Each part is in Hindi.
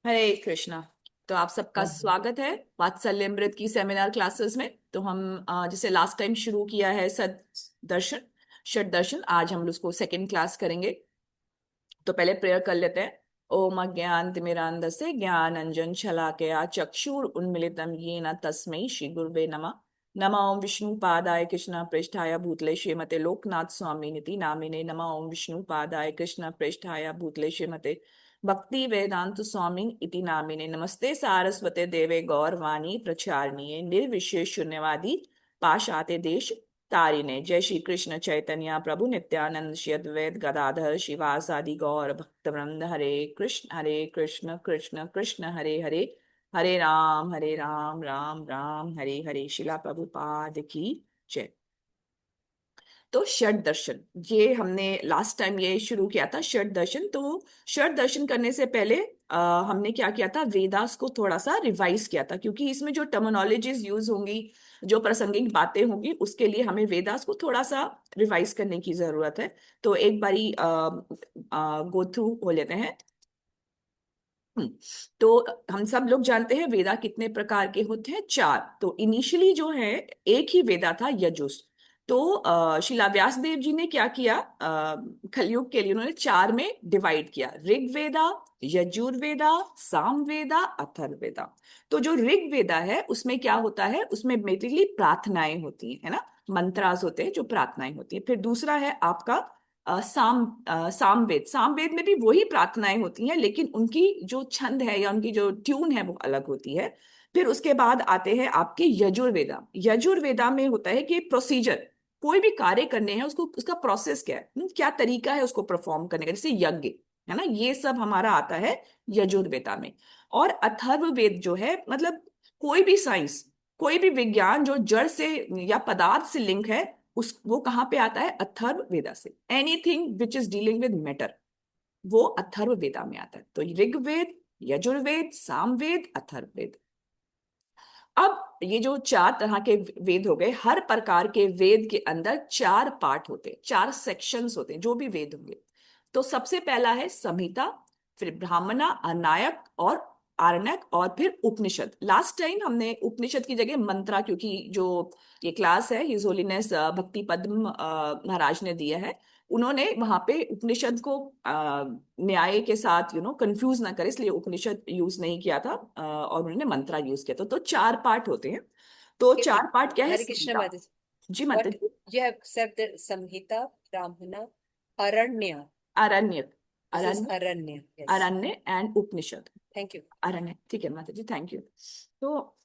हरे कृष्णा। तो आप सबका हाँ स्वागत है वात्सल्य अमृत की सेमिनार क्लासेस में। तो हम जैसे लास्ट टाइम शुरू किया है सद दर्शन, षड दर्शन, आज हम उसको सेकंड क्लास करेंगे। तो पहले प्रेयर कर लेते हैं। ओम अज्ञानतिमिरान्धस्य ज्ञानांजन शलाकया चक्षुर उन्मिलितं येन तस्मै श्री गुरुवे नमः। नमः ओम विष्णु पादाय कृष्ण पृष्ठाय भूतले श्रीमते लोकनाथ स्वामी निति नामिने। नमः ओम विष्णु पादाय कृष्ण पृष्ठाय भूतले श्रीमते भक्ति वेदांत स्वामी इति नामिने। नमस्ते सारस्वते देवे गौरवाणी प्रचारिणे निर्विशेष शून्यवादी पाशाते देश तारिणे। जय श्री कृष्ण चैतन्य प्रभु नित्यानंद श्री अद्वैत गदाधर शिवासादि गौर भक्तवृंद। हरे कृष्ण कृष्ण कृष्ण हरे हरे, हरे राम राम राम हरे हरे। शिला प्रभुपाद की जय। तो षड दर्शन, ये हमने लास्ट टाइम ये शुरू किया था षड दर्शन। तो षड दर्शन करने से पहले हमने क्या किया था, वेदास को थोड़ा सा रिवाइज किया था, क्योंकि इसमें जो टर्मिनोलॉजीज यूज होंगी, जो प्रासंगिक बातें होंगी, उसके लिए हमें वेदास को थोड़ा सा रिवाइज करने की जरूरत है। तो एक बारी गो थ्रू हो लेते हैं। हम्म, तो हम सब लोग जानते हैं वेदा कितने प्रकार के होते हैं, चार। तो इनिशियली जो है एक ही वेदा था, यजुस। तो शिला व्यास देव जी ने क्या किया, कलयुग के लिए उन्होंने चार में डिवाइड किया, ऋग वेदा, यजुर्वेदा, सामवेदा, अथर्ववेदा। तो जो ऋग वेदा है उसमें क्या होता है, उसमें बेसिकली प्रार्थनाएं होती हैं, है ना, मंत्रास होते हैं जो प्रार्थनाएं होती हैं। फिर दूसरा है आपका सामवेद। सामवेद में भी वही प्रार्थनाएं होती हैं, लेकिन उनकी जो छंद है या उनकी जो ट्यून है वो अलग होती है। फिर उसके बाद आते हैं आपके यजुर्वेदा। यजुर्वेदा में होता है कि प्रोसीजर, कोई भी कार्य करने हैं उसको, उसका प्रोसेस क्या है, क्या तरीका है उसको परफॉर्म करने का, जैसे यज्ञ, है ना, ये सब हमारा आता है यजुर्वेदा में। और अथर्ववेद जो है, मतलब कोई भी साइंस, कोई भी विज्ञान जो जड़ से या पदार्थ से लिंक है, उस वो कहाँ पे आता है, अथर्व वेदा से। Anything which is dealing with matter, वो अथर्व वेदा में आता है। तो ऋग्वेद, यजुर्वेद, सामवेद, अथर्ववेद। अब ये जो चार तरह के वेद हो गए, हर प्रकार के वेद के अंदर चार पार्ट होते हैं, चार सेक्शंस होते हैं जो भी वेद होंगे। तो सबसे पहला है संहिता, फिर ब्राह्मणा, अनायक और आरण्यक, और फिर उपनिषद। लास्ट टाइम हमने उपनिषद की जगह मंत्रा, क्योंकि जो ये क्लास है हिज होलीनेस भक्ति पद्म महाराज ने दिया है, उन्होंने वहां पे उपनिषद को न्याय के साथ कंफ्यूज ना करे, इसलिए उपनिषद यूज नहीं किया था, और उन्होंने मंत्रा यूज किया था। तो चार पार्ट होते हैं। तो Okay, चार पार्ट क्या है, Hare Krishna संहिता। Mataji. जी माता What जी। you have said that Samhita, Brahmana, Aranya. Aranya, This is Aranya, Aranya. Yes. Aranya and Upanishad. Thank you. Aranya, ठीक है माता जी, थैंक यू। तो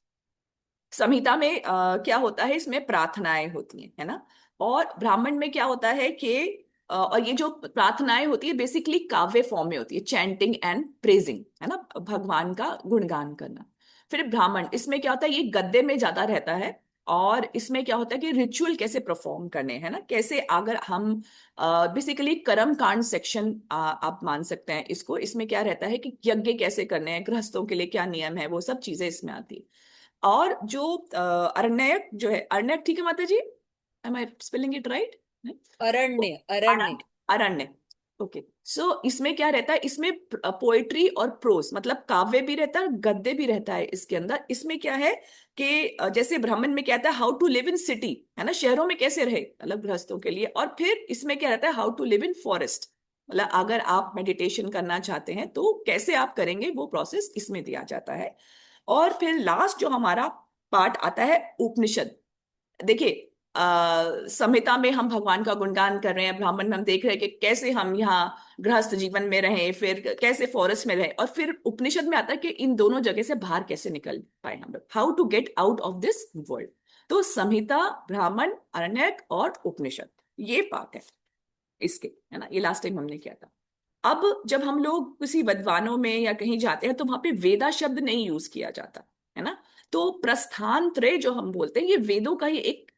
संहिता में क्या होता है, इसमें प्रार्थनाएं होती हैं, है ना। और ब्राह्मण में क्या होता है कि और ये जो प्रार्थनाएं होती है बेसिकली काव्य फॉर्म में होती है, चैंटिंग एंड प्रेजिंग, है ना, भगवान का गुणगान करना। फिर ब्राह्मण, इसमें क्या होता है, ये गद्य में ज्यादा रहता है। और इसमें क्या होता है कि रिचुअल कैसे परफॉर्म करने हैं ना, कैसे, अगर हम बेसिकली कर्म कांड सेक्शन आप मान सकते हैं इसको। इसमें क्या रहता है कि यज्ञ कैसे करने हैं, गृहस्थों के लिए क्या नियम है, वो सब चीजें इसमें आती है। और जो अरण्यक जो है, अरण्यक, ठीक है माता जी, am I spelling it right? Aranya. Aranya. अरण्य, अरण्य, ओके। सो इसमें क्या रहता है, इसमें पोएट्री और प्रोस, मतलब काव्य भी रहता है, गद्य भी रहता है इसके अंदर। इसमें क्या है कि जैसे ब्राह्मण में क्या रहता है, how to live in city, है ना, शहरों में कैसे रहे, मतलब गृहस्थों के लिए। और फिर इसमें क्या रहता है, how to live in forest, मतलब अगर आप मेडिटेशन करना चाहते हैं तो कैसे आप करेंगे, वो प्रोसेस इसमें दिया जाता है। और फिर लास्ट जो हमारा पार्ट आता है उपनिषद। देखिए, संहिता में हम भगवान का गुणगान कर रहे हैं, ब्राह्मण में हम देख रहे हैं कि कैसे हम यहाँ गृहस्थ जीवन में रहें, फिर कैसे फॉरेस्ट में रहें, और फिर उपनिषद में आता है कि इन दोनों जगह से बाहर कैसे निकल पाए हम लोग, how to get out of this world. तो संहिता, ब्राह्मण, अरण्यक और उपनिषद, ये पार्ट है इसके, है ना, ये लास्ट टाइम हमने किया था। अब जब हम लोग किसी विद्वानों में या कहीं जाते हैं तो वहां पे वेदा शब्द नहीं यूज किया जाता, है ना। तो प्रस्थान त्रय जो हम बोलते हैं, ये वेदों का ही एक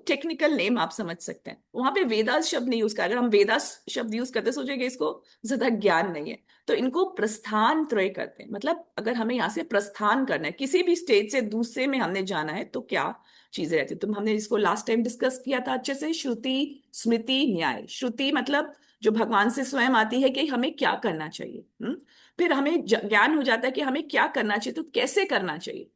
टेक्निकल नेम आप समझ सकते हैं। वहां पे वेदास शब्द नहीं यूज कर, अगर हम वेदास शब्द यूज करते सोचेंगे इसको ज्यादा ज्ञान नहीं है। तो इनको प्रस्थान त्रय करते हैं, मतलब अगर हमें यहाँ से प्रस्थान करना है, किसी भी स्टेज से दूसरे में हमने जाना है, तो क्या चीजें रहती है। तो हमने इसको लास्ट टाइम डिस्कस किया था अच्छे से, श्रुति, स्मृति, न्याय। श्रुति मतलब जो भगवान से स्वयं आती है कि हमें क्या करना चाहिए। फिर हमें ज्ञान हो जाता है कि हमें क्या करना चाहिए, तो कैसे करना चाहिए,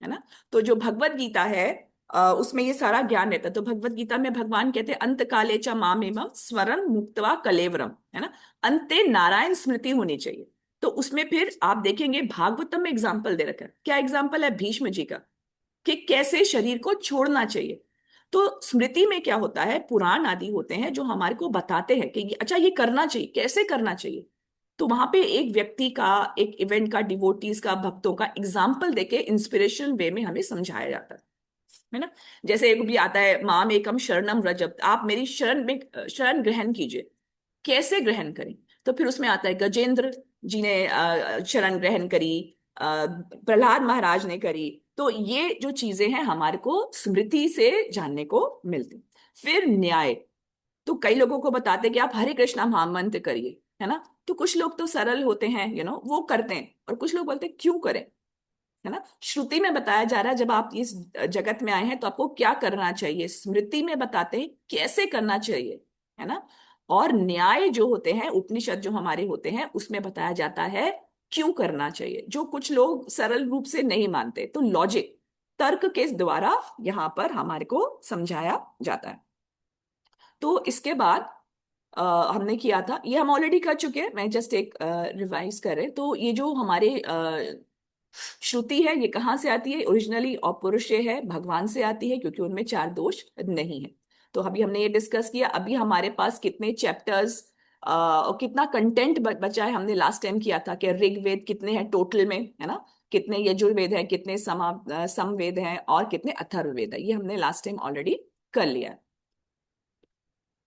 है ना। तो जो भगवत गीता है उसमें ये सारा ज्ञान रहता है। तो भगवत गीता में भगवान कहते हैं अंत काले च मामेमं स्वरम मुक्त्वा कलेवरम, है ना। अंते नारायण स्मृति होनी चाहिए। तो उसमें फिर आप देखेंगे भागवतम में एग्जाम्पल दे रखा है। क्या एग्जाम्पल है? भीष्म जी का, कि कैसे शरीर को छोड़ना चाहिए। तो स्मृति में क्या होता है, पुराण आदि होते हैं जो हमारे को बताते हैं कि अच्छा ये करना चाहिए, कैसे करना चाहिए। तो वहां पे एक व्यक्ति का, एक इवेंट का, डिवोटीज का, भक्तों का एग्जाम्पल देके इंस्पिरेशनल वे में हमें समझाया जाता है ना। जैसे एक भी आता है, माम एकम शरणम व्रज, आप मेरी शरण में शरण ग्रहण कीजिए। कैसे ग्रहण करें? तो फिर उसमें आता है गजेंद्र जी ने शरण ग्रहण करी, प्रहलाद महाराज ने करी। तो ये जो चीजें हैं हमारे को स्मृति से जानने को मिलती। फिर न्याय, तो कई लोगों को बताते कि आप हरे कृष्णा महामंत्र करिए, है ना। तो कुछ लोग तो सरल होते हैं, वो करते हैं, और कुछ लोग बोलते हैं क्यों करें, है ना। श्रुति में बताया जा रहा है जब आप इस जगत में आए हैं तो आपको क्या करना चाहिए, स्मृति में बताते हैं कैसे करना चाहिए, है ना। और न्याय जो होते हैं, उपनिषद जो हमारे होते हैं, उसमें बताया जाता है क्यों करना चाहिए, जो कुछ लोग सरल रूप से नहीं मानते। तो लॉजिक, तर्क के द्वारा यहाँ पर हमारे को समझाया जाता है। तो इसके बाद अ, हमने किया था, ये हम ऑलरेडी कर चुके हैं, मैं जस्ट एक रिवाइज कर रहे। तो ये जो हमारे श्रुति है, ये कहाँ से आती है? ओरिजिनली औपरुषे है, भगवान से आती है, क्योंकि उनमें चार दोष नहीं है। तो अभी हमने ये डिस्कस किया। अभी हमारे पास कितने चैप्टर्स और कितना कंटेंट बचा है, हमने लास्ट टाइम किया था कि ऋग्वेद कितने हैं टोटल में, है ना। कितने यजुर्वेद हैं, कितने समवेद हैं, और कितने अथर्ववेद है, ये हमने लास्ट टाइम ऑलरेडी कर लिया है।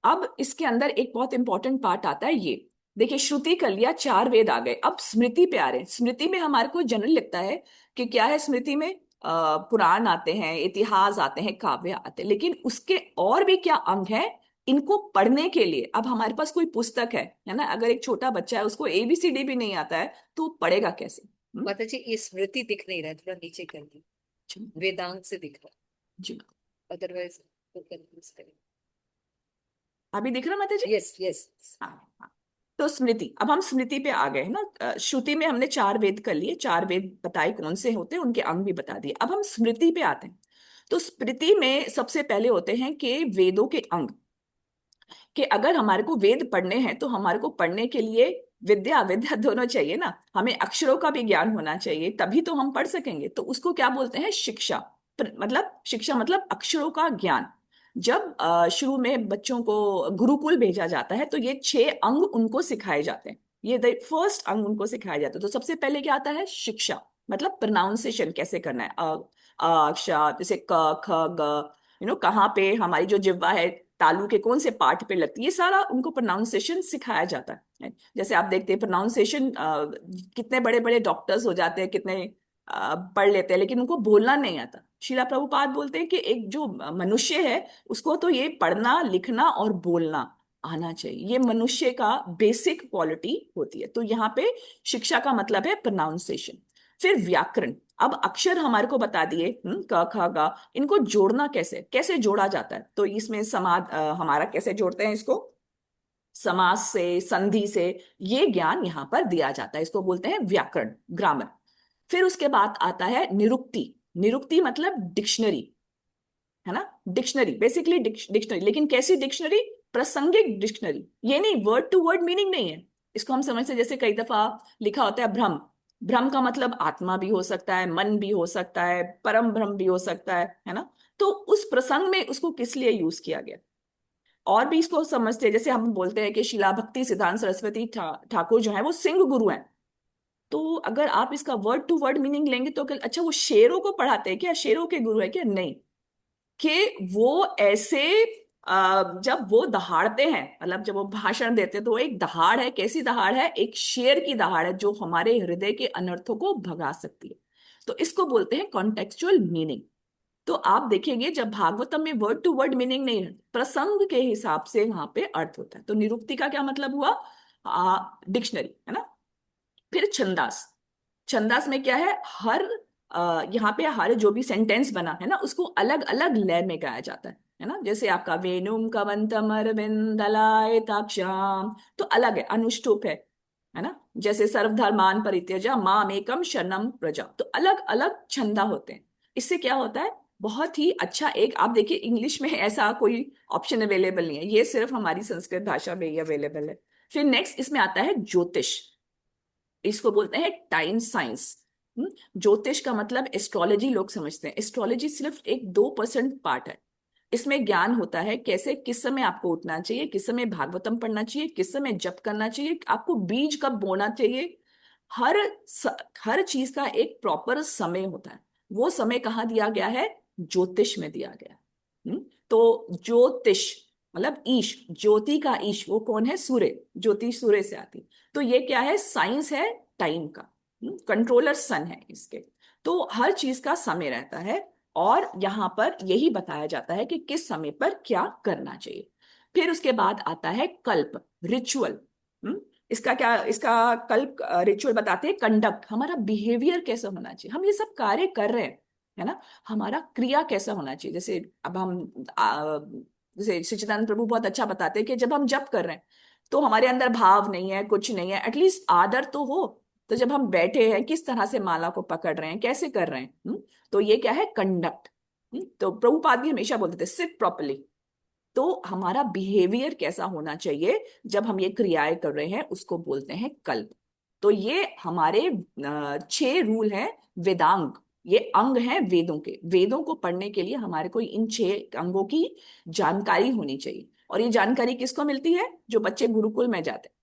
अब इसके अंदर एक बहुत इंपॉर्टेंट पार्ट आता है ये। देखिए, श्रुति कर लिया, चार वेद आ गए, अब स्मृति पे आ रहे हैं। स्मृति में हमारे को जनरल लगता है कि क्या है स्मृति में, पुराण आते हैं, इतिहास आते हैं, काव्य आते हैं, लेकिन उसके और भी क्या अंग है इनको पढ़ने के लिए। अब हमारे पास कोई पुस्तक है ना, अगर एक छोटा बच्चा है उसको ABCD भी नहीं आता है तो पढ़ेगा कैसे? माता जी ये स्मृति दिख नहीं रहा है, थोड़ा नीचे कर दी, जी वेदांत से दिख रहा जी। है, अदरवाइज तो कंफ्यूज करें। अभी दिख रहा माता जी? Yes yes. हाँ हाँ। तो स्मृति, अब हम स्मृति पे आ गए हैं ना। श्रुति में हमने चार वेद कर लिए, चार वेद बताए कौन से होते हैं, उनके अंग भी बता दिए। अब हम स्मृति पे आते हैं। तो स्मृति में सबसे पहले होते हैं कि वेदों के अंग, कि अगर हमारे को वेद पढ़ने हैं तो हमारे को पढ़ने के लिए विद्या विद्या दोनों चाहिए ना, हमें अक्षरों का भी ज्ञान होना चाहिए, तभी तो हम पढ़ सकेंगे। तो उसको क्या बोलते हैं? शिक्षा। मतलब शिक्षा मतलब अक्षरों का ज्ञान। जब शुरू में बच्चों को गुरुकुल भेजा जाता है तो ये 6 अंग उनको सिखाए जाते हैं। ये फर्स्ट अंग उनको सिखाया जाता है। तो सबसे पहले क्या आता है? शिक्षा, मतलब प्रोनाउंसिएशन कैसे करना है, अक्षर जैसे क ख ग, कहाँ पे हमारी जो जिह्वा है, तालु के कौन से पार्ट पे लगती है, ये सारा उनको प्रोनाउंसिएशन सिखाया जाता है। जैसे आप देखते हैं प्रोनाउंसिएशन, कितने बड़े बड़े डॉक्टर्स हो जाते हैं, कितने पढ़ लेते हैं, लेकिन उनको बोलना नहीं आता। शिला प्रभुपाद बोलते हैं कि एक जो मनुष्य है उसको तो ये पढ़ना, लिखना और बोलना आना चाहिए, ये मनुष्य का बेसिक क्वालिटी होती है। तो यहाँ पे शिक्षा का मतलब है प्रोनाउंसिएशन। फिर व्याकरण, अब अक्षर हमारे को बता दिए, क ख ग, इनको जोड़ना कैसे, कैसे जोड़ा जाता है। तो इसमें हमारा कैसे जोड़ते हैं इसको, समास से, संधि से, ये ज्ञान यहाँ पर दिया जाता है। इसको बोलते हैं व्याकरण, ग्रामर। फिर उसके बाद आता है निरुक्ति। निरुक्ति मतलब डिक्शनरी, है ना। डिक्शनरी बेसिकली डिक्शनरी, लेकिन कैसी डिक्शनरी? प्रासंगिक डिक्शनरी। ये नहीं, वर्ड टू वर्ड मीनिंग नहीं है। इसको हम समझते हैं, जैसे कई दफा लिखा होता है भ्रम। भ्रम का मतलब आत्मा भी हो सकता है, मन भी हो सकता है, परम भ्रम भी हो सकता है ना। तो उस प्रसंग में उसको किस लिए यूज किया गया, और भी इसको समझते हैं। जैसे हम बोलते हैं कि शिला भक्ति सिद्धांत सरस्वती ठाकुर जो है वो सिंह गुरु हैं। तो अगर आप इसका वर्ड टू वर्ड मीनिंग लेंगे तो अच्छा वो शेरों को पढ़ाते हैं क्या, शेरों के गुरु है क्या? नहीं, कि वो ऐसे जब वो दहाड़ते हैं, मतलब जब वो भाषण देते हैं, तो वो एक दहाड़ है। कैसी दहाड़ है? एक शेर की दहाड़ है जो हमारे हृदय के अनर्थों को भगा सकती है। तो इसको बोलते हैं कॉन्टेक्चुअल मीनिंग। तो आप देखेंगे जब भागवतम में वर्ड टू वर्ड मीनिंग नहीं है, प्रसंग के हिसाब से वहां पे अर्थ होता है। तो निरुक्ति का क्या मतलब हुआ? डिक्शनरी, है ना। फिर छंदास। छंदास में क्या है? यहाँ पे हर जो भी सेंटेंस बना है ना, उसको अलग अलग लय में गाया जाता है है ना, जैसे आपका वेणुम कवंतम अरविंदलायताक्षाम, तो अलग है, अनुष्टुप है ना। जैसे सर्वधर्मान परित्यज्य मामेकम शरणम व्रज, तो अलग अलग छंदा होते हैं। इससे क्या होता है, बहुत ही अच्छा एक, आप देखिए इंग्लिश में ऐसा कोई ऑप्शन अवेलेबल नहीं है, ये सिर्फ हमारी संस्कृत भाषा में ही अवेलेबल है। फिर नेक्स्ट इसमें आता है ज्योतिष, इसको बोलते हैं टाइम साइंस। ज्योतिष का मतलब एस्ट्रोलॉजी लोग समझते हैं, एस्ट्रोलॉजी सिर्फ एक 2% पार्ट है। इसमें ज्ञान होता है कैसे, किस समय आपको उठना चाहिए, किस समय भागवतम पढ़ना चाहिए, किस समय जप करना चाहिए, आपको बीज कब बोना चाहिए। हर हर चीज का एक प्रॉपर समय होता है। वो समय कहाँ दिया गया है, ज्योतिष में दिया गया है। तो ज्योतिष मतलब ईश, ज्योति का ईश वो कौन है, सूर्य, ज्योति सूर्य से आती। तो ये क्या है, साइंस है टाइम का, कंट्रोलर सन है इसके। तो हर चीज का समय रहता है, और यहाँ पर यही बताया जाता है कि किस समय पर क्या करना चाहिए। फिर उसके बाद आता है कल्प, रिचुअल। इसका क्या, इसका कल्प रिचुअल बताते हैं कंडक्ट, हमारा बिहेवियर कैसा होना चाहिए, हम ये सब कार्य कर रहे हैं, है ना, हमारा क्रिया कैसा होना चाहिए। जैसे अब हम जैसे सच्चिदानंद प्रभु बहुत अच्छा बताते हैं कि जब हम जप कर रहे हैं तो हमारे अंदर भाव नहीं है, कुछ नहीं है, एटलीस्ट आदर तो हो। तो जब हम बैठे हैं किस तरह से माला को पकड़ रहे हैं, कैसे कर रहे हैं, तो ये क्या है, कंडक्ट। तो प्रभुपाद भी हमेशा बोलते थे सिट प्रॉपर्ली। तो हमारा बिहेवियर कैसा होना चाहिए जब हम ये क्रियाएं कर रहे हैं, उसको बोलते हैं कल्प। तो ये हमारे 6 रूल हैं, वेदांग, ये अंग हैं वेदों के। वेदों को पढ़ने के लिए हमारे को इन 6 अंगों की जानकारी होनी चाहिए। और ये जानकारी किसको मिलती है, जो बच्चे गुरुकुल में जाते हैं।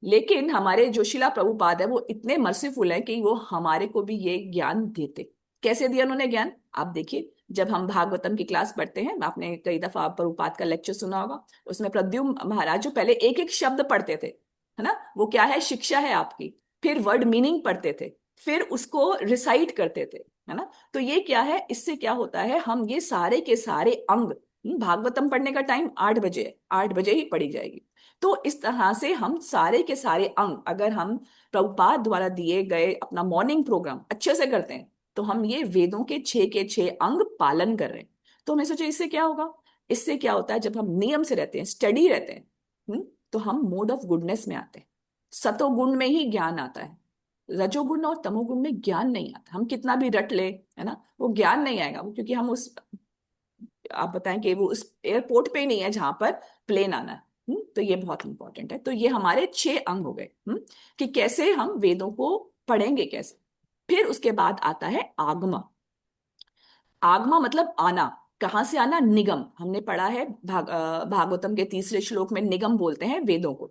लेकिन हमारे जो शिला प्रभुपाद है वो इतने मर्सीफुल है कि वो हमारे को भी ये ज्ञान देते। कैसे दिया उन्होंने ज्ञान, आप देखिए, जब हम भागवतम की क्लास पढ़ते हैं, आपने कई दफा प्रभुपाद का लेक्चर सुना होगा, उसमें प्रद्युम्न महाराज जो पहले एक एक शब्द पढ़ते थे, है ना, वो क्या है, शिक्षा है आपकी। फिर वर्ड मीनिंग पढ़ते थे, फिर उसको रिसाइट करते थे, है ना। तो ये क्या है, इससे क्या होता है, हम ये सारे के सारे अंग, भागवतम पढ़ने का टाइम 8 बजे है, 8 बजे ही पढ़ी जाएगी। तो इस तरह से हम सारे के सारे अंग, अगर हम प्रभुपाद द्वारा दिए गए अपना मॉर्निंग प्रोग्राम अच्छे से करते हैं, तो हम ये वेदों के 6 के 6 अंग पालन कर रहे हैं। तो हमें सोचे इससे क्या होगा, इससे क्या होता है, जब हम नियम से रहते हैं, स्टडी रहते हैं, तो हम मोड ऑफ गुडनेस में आते हैं। सतोगुण में ही ज्ञान आता है, रजोगुण और तमोगुण में ज्ञान नहीं आता। हम कितना भी रट ले, है ना, वो ज्ञान नहीं आएगा, वो क्योंकि हम उस, आप बताएं कि वो उस एयरपोर्ट पे ही नहीं है जहां पर प्लेन आना है। तो ये बहुत इंपॉर्टेंट है। तो ये हमारे 6 अंग हो गए, कि कैसे हम वेदों को पढ़ेंगे कैसे। फिर उसके बाद आता है आगमा। आगमा मतलब आना, कहाँ से आना, निगम। हमने पढ़ा है भागवतम के 3रे श्लोक में निगम बोलते हैं वेदों को।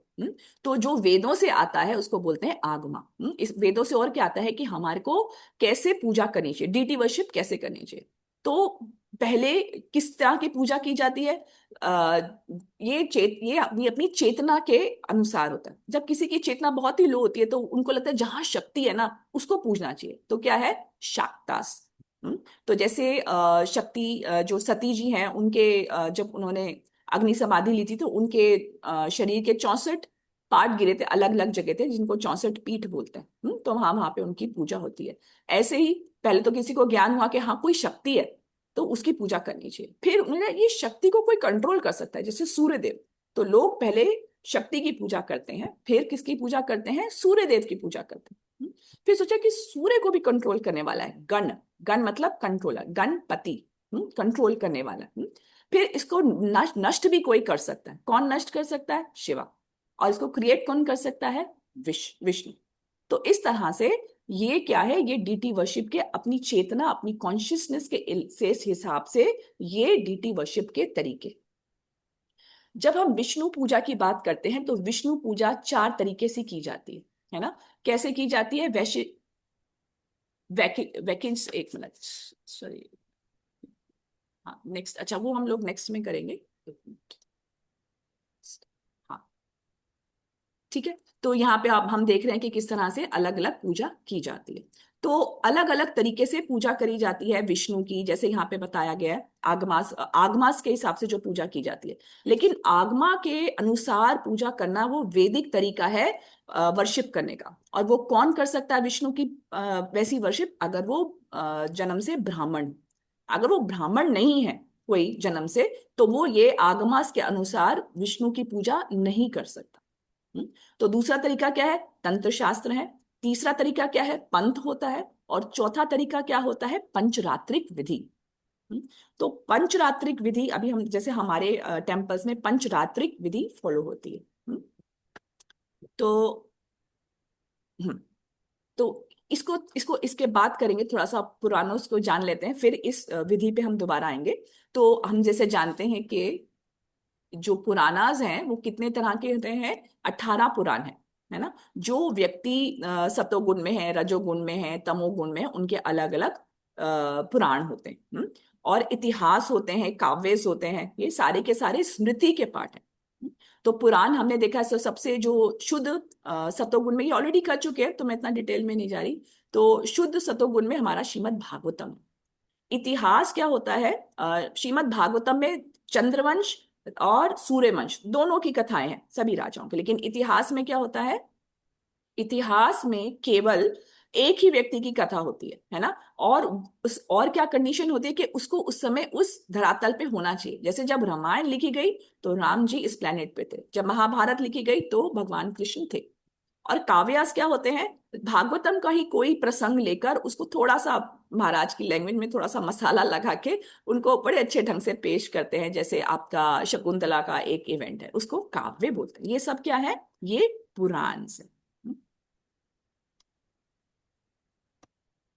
तो जो वेदों से आता है उसको बोलते हैं आगमा। इस वेदों से और क्या आता है कि हमारे को कैसे पूजा करनी चाहिए, डीटी वर्शिप कैसे करनी चाहिए। तो पहले किस तरह की पूजा की जाती है, आ, ये अपनी अपनी चेतना के अनुसार होता है। जब किसी की चेतना बहुत ही लो होती है तो उनको लगता है जहां शक्ति है ना उसको पूजना चाहिए, तो क्या है, शाक्तास। तो जैसे शक्ति, जो सती जी हैं, उनके जब उन्होंने अग्नि समाधि ली थी तो उनके शरीर के 64 पार्ट गिरे थे, अलग अलग जगह थे, जिनको 64 पीठ बोलते हैं। तो वहां वहां पे उनकी पूजा होती है। ऐसे ही पहले तो किसी को ज्ञान हुआ कि हाँ कोई शक्ति है, तो उसकी पूजा करनी चाहिए। फिर उन्होंने ये शक्ति को कोई कंट्रोल कर सकता है, जैसे सूर्य देव। तो लोग पहले शक्ति की पूजा करते हैं, फिर किसकी पूजा करते हैं, सूर्य देव की पूजा करते हैं। फिर सोचा कि सूर्य को भी कंट्रोल करने वाला है गण, गण मतलब कंट्रोलर, गणपति, कंट्रोल करने वाला। फिर इसको नष्ट भी कोई कर सकता है, कौन नष्ट कर सकता है, शिवा। और इसको क्रिएट कौन कर सकता है, विष्णु। तो इस तरह से ये क्या है, ये डीटी वर्शिप के अपनी चेतना, अपनी कॉन्शियसनेस के से इस हिसाब से ये डीटी वर्शिप के तरीके। जब हम विष्णु पूजा की बात करते हैं तो विष्णु पूजा 4 तरीके से की जाती है ना। कैसे की जाती है, वैश्य वैकिंस, एक मिनट, सॉरी, हाँ नेक्स्ट, अच्छा वो हम लोग नेक्स्ट में करेंगे। हाँ ठीक है। तो यहाँ पे आप हम देख रहे हैं कि किस तरह से अलग अलग पूजा की जाती है। तो अलग अलग तरीके से पूजा करी जाती है विष्णु की, जैसे यहाँ पे बताया गया है आगमास, आगमास के हिसाब से जो पूजा की जाती है। लेकिन आगमा के अनुसार पूजा करना वो वैदिक तरीका है वर्शिप करने का। और वो कौन कर सकता है विष्णु की वैसी वर्शिप, अगर वो जन्म से ब्राह्मण। अगर वो ब्राह्मण नहीं है, कोई जन्म से, तो वो ये आगमास के अनुसार विष्णु की पूजा नहीं कर सकता। हम्म, तो दूसरा तरीका क्या है? तंत्र शास्त्र है। तीसरा तरीका क्या है? पंथ होता है। और चौथा तरीका क्या होता है? पंचरात्रिक विधि। हम्म, तो पंचरात्रिक विधि, अभी हम जैसे हमारे टेम्पल्स में पंचरात्रिक विधि फॉलो होती है। तो हम्म, तो इसको इसको इसके बाद करेंगे, थोड़ा सा पुराणों को जान लेते हैं, फिर इस विधि पे हम दोबारा आएंगे। तो हम जैसे जानते हैं कि जो पुराणास हैं वो कितने तरह के होते हैं? 18 पुराण है ना। जो व्यक्ति सतोगुण में है, रजोगुण में है, तमोगुण में है, उनके अलग अलग पुराण होते हैं। और इतिहास होते हैं, काव्यस होते हैं, ये सारे के सारे स्मृति के पाठ हैं। तो पुराण हमने देखा है, सबसे जो शुद्ध सतोगुण में, ये ऑलरेडी कर चुके हैं तो मैं इतना डिटेल में नहीं जा रही। तो शुद्ध सतोगुण में हमारा श्रीमद् भागवतम है। इतिहास क्या होता है? श्रीमद् भागवतम में चंद्रवंश और सूर्यवंश दोनों की कथाएं हैं, सभी राजाओं की। लेकिन इतिहास में क्या होता है? इतिहास में केवल एक ही व्यक्ति की कथा होती है ना। और और क्या कंडीशन होती है कि उसको उस समय उस धरातल पे होना चाहिए। जैसे जब रामायण लिखी गई तो राम जी इस प्लेनेट पे थे, जब महाभारत लिखी गई तो भगवान कृष्ण थे। और काव्यास क्या होते हैं? भागवतम का ही कोई प्रसंग लेकर उसको थोड़ा सा महाराज की लैंग्वेज में थोड़ा सा मसाला लगा के उनको बड़े अच्छे ढंग से पेश करते हैं। जैसे आपका शकुंतला का एक इवेंट है, उसको काव्य बोलते हैं। ये सब क्या है? ये पुराण से।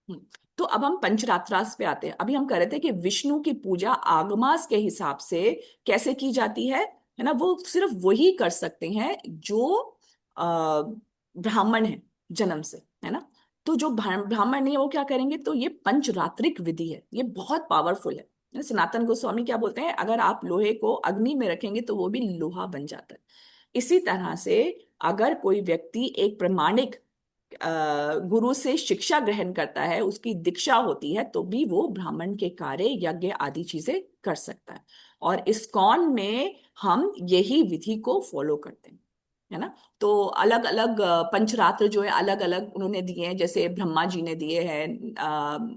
हम्म, तो अब हम पंचरात्रास पे आते हैं। अभी हम कह रहे थे कि विष्णु की पूजा आगमास के हिसाब से कैसे की जाती है ना। वो सिर्फ वही कर सकते हैं जो ब्राह्मण है जन्म से, है ना। तो जो ब्राह्मण नहीं है वो क्या करेंगे? तो ये पंचरात्रिक विधि है, ये बहुत पावरफुल है। सनातन गोस्वामी क्या बोलते हैं? अगर आप लोहे को अग्नि में रखेंगे तो वो भी लोहा बन जाता है। इसी तरह से अगर कोई व्यक्ति एक प्रमाणिक गुरु से शिक्षा ग्रहण करता है, उसकी दीक्षा होती है, तो भी वो ब्राह्मण के कार्य, यज्ञ आदि चीजें कर सकता है। और इस्कॉन में हम यही विधि को फॉलो करते हैं, है ना। तो अलग अलग पंचरात्र जो है अलग अलग उन्होंने दिए हैं। जैसे ब्रह्मा जी ने दिए हैं,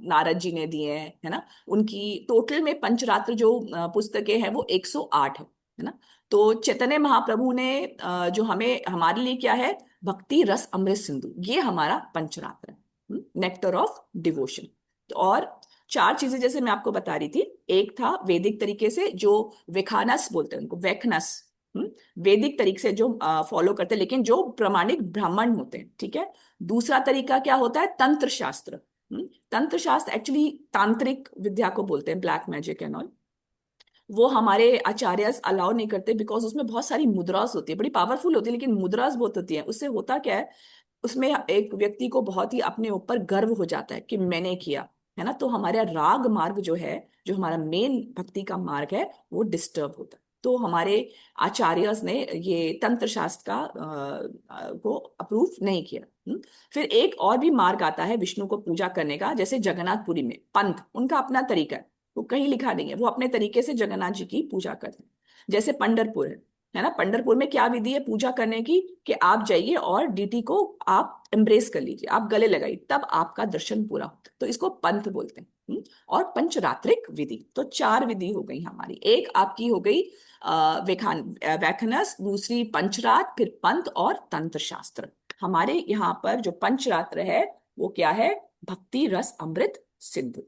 नारद जी ने दिए हैं, है ना। उनकी टोटल में पंचरात्र जो पुस्तकें हैं वो 108 है ना। तो चैतन्य महाप्रभु ने जो हमें हमारे लिए क्या है? भक्ति रस अमृत सिंधु, ये हमारा पंचरात्र है, नेक्टर ऑफ डिवोशन। और चार चीजें जैसे मैं आपको बता रही थी। एक था वैदिक तरीके से, जो वेखानस बोलते हैं उनको, वेखनस, वैदिक तरीके से जो फॉलो करते हैं, लेकिन जो प्रमाणिक ब्राह्मण होते हैं, ठीक है। दूसरा तरीका क्या होता है? तंत्र शास्त्र। तंत्र शास्त्र एक्चुअली तांत्रिक विद्या को बोलते हैं, ब्लैक मैजिक एंड ऑल। वो हमारे आचार्य अलाउ नहीं करते, बिकॉज उसमें बहुत सारी मुद्रास होती है, बड़ी पावरफुल होती है, लेकिन मुद्रास बहुत होती है। उससे होता क्या है? उसमें एक व्यक्ति को बहुत ही अपने ऊपर गर्व हो जाता है कि मैंने किया, है ना। तो हमारा राग मार्ग जो है, जो हमारा मेन भक्ति का मार्ग है, वो डिस्टर्ब होता है। तो हमारे आचार्यस ने ये तंत्र शास्त्र का को अप्रूव नहीं किया। फिर एक और भी मार्ग आता है विष्णु को पूजा करने का। जैसे जगन्नाथपुरी में पंथ, उनका अपना तरीका है, वो कहीं लिखा नहीं है, वो अपने तरीके से जगन्नाथ जी की पूजा करते हैं। जैसे पंढरपुर है ना। पंढरपुर में क्या विधि है पूजा करने की? कि आप जाइए और डीटी को आप एम्ब्रेस कर लीजिए, आप गले लगाइए, तब आपका दर्शन पूरा होता है। तो इसको पंथ बोलते हैं। और पंचरात्रिक विधि, तो चार विधि हो गई हमारी। एक आपकी हो गई वैखनस, दूसरी पंचरात, फिर पंथ और तंत्र शास्त्र। हमारे यहाँ पर जो पंचरात्र है वो क्या है? भक्ति रस अमृत सिंधु,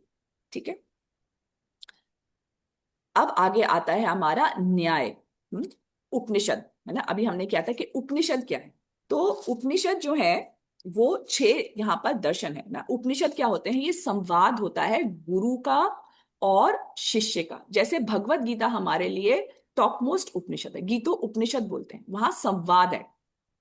ठीक है। अब आगे आता है हमारा न्याय, उपनिषद, है ना। अभी हमने क्या था कि उपनिषद क्या है? तो उपनिषद जो है वो छह यहाँ पर दर्शन है ना। उपनिषद क्या होते हैं? ये संवाद होता है गुरु का और शिष्य का। जैसे भगवत गीता हमारे लिए टॉप मोस्ट उपनिषद है, गीतो उपनिषद बोलते हैं, वहां संवाद है,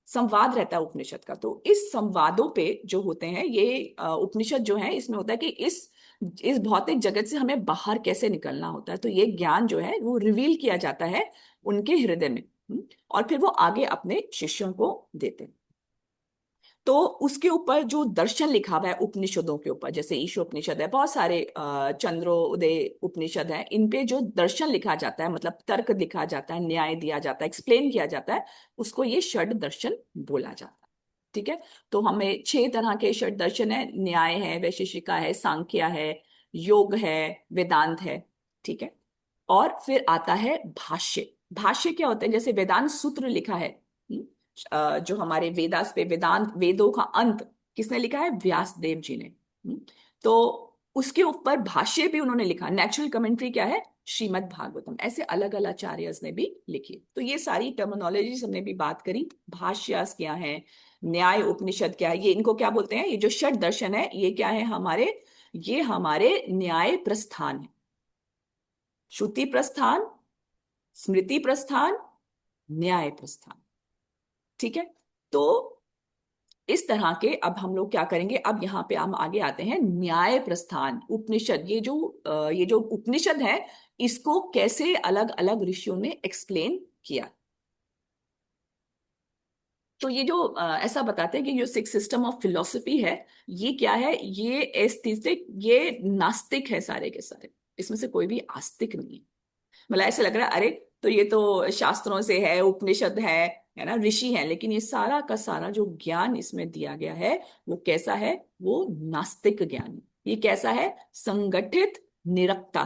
संवाद रहता है उपनिषद का। तो इस संवादों पे जो होते हैं ये उपनिषद जो है, इसमें होता है कि इस भौतिक जगत से हमें बाहर कैसे निकलना होता है। तो ये ज्ञान जो है वो रिवील किया जाता है उनके हृदय में। और फिर वो आगे अपने शिष्यों को देते हैं। तो उसके ऊपर जो दर्शन लिखा हुआ है उपनिषदों के ऊपर, जैसे ईशोपनिषद है, बहुत सारे चंद्रोदय उपनिषद है, इन पे जो दर्शन लिखा जाता है, मतलब तर्क लिखा जाता है, न्याय दिया जाता है, एक्सप्लेन किया जाता है, उसको ये षड दर्शन बोला जाता है, ठीक है। तो हमें छह तरह के षड दर्शन है, न्याय है, वैशेषिका है, सांख्य है, योग है, वेदांत है, ठीक है। और फिर आता है भाष्य। भाष्य क्या होता है? जैसे वेदांत सूत्र लिखा है, जो हमारे वेदास पे वेदांत वेदों का अंत किसने लिखा है? व्यास देव जी ने। तो उसके ऊपर भाष्य भी उन्होंने लिखा। नेचुरल कमेंट्री क्या है? श्रीमद् भागवतम। ऐसे अलग अलग आचार्यस ने भी लिखी। तो ये सारी टर्मिनोलॉजीज हमने भी बात करी। भाष्यास क्या है, न्याय उपनिषद क्या है, ये इनको क्या बोलते हैं? ये जो षट दर्शन है ये क्या है हमारे? ये हमारे न्याय प्रस्थान है। श्रुति प्रस्थान, स्मृति प्रस्थान, न्याय प्रस्थान। ठीक है। तो इस तरह के अब हम लोग क्या करेंगे? अब यहाँ पे हम आगे आते हैं न्याय प्रस्थान उपनिषद। ये जो उपनिषद है इसको कैसे अलग अलग ऋषियों ने एक्सप्लेन किया। तो ये जो ऐसा बताते हैं कि जो सिक्स सिस्टम ऑफ फिलोसफी है ये क्या है? ये एस्थेटिक, ये नास्तिक है सारे के सारे। इसमें से कोई भी आस्तिक नहीं है। मतलब ऐसे लग रहा है अरे तो ये तो शास्त्रों से है, उपनिषद है ना, ऋषि है, लेकिन ये सारा का सारा जो ज्ञान इसमें दिया गया है वो कैसा है? वो नास्तिक ज्ञान है। ये कैसा है? संगठित निरक्ता,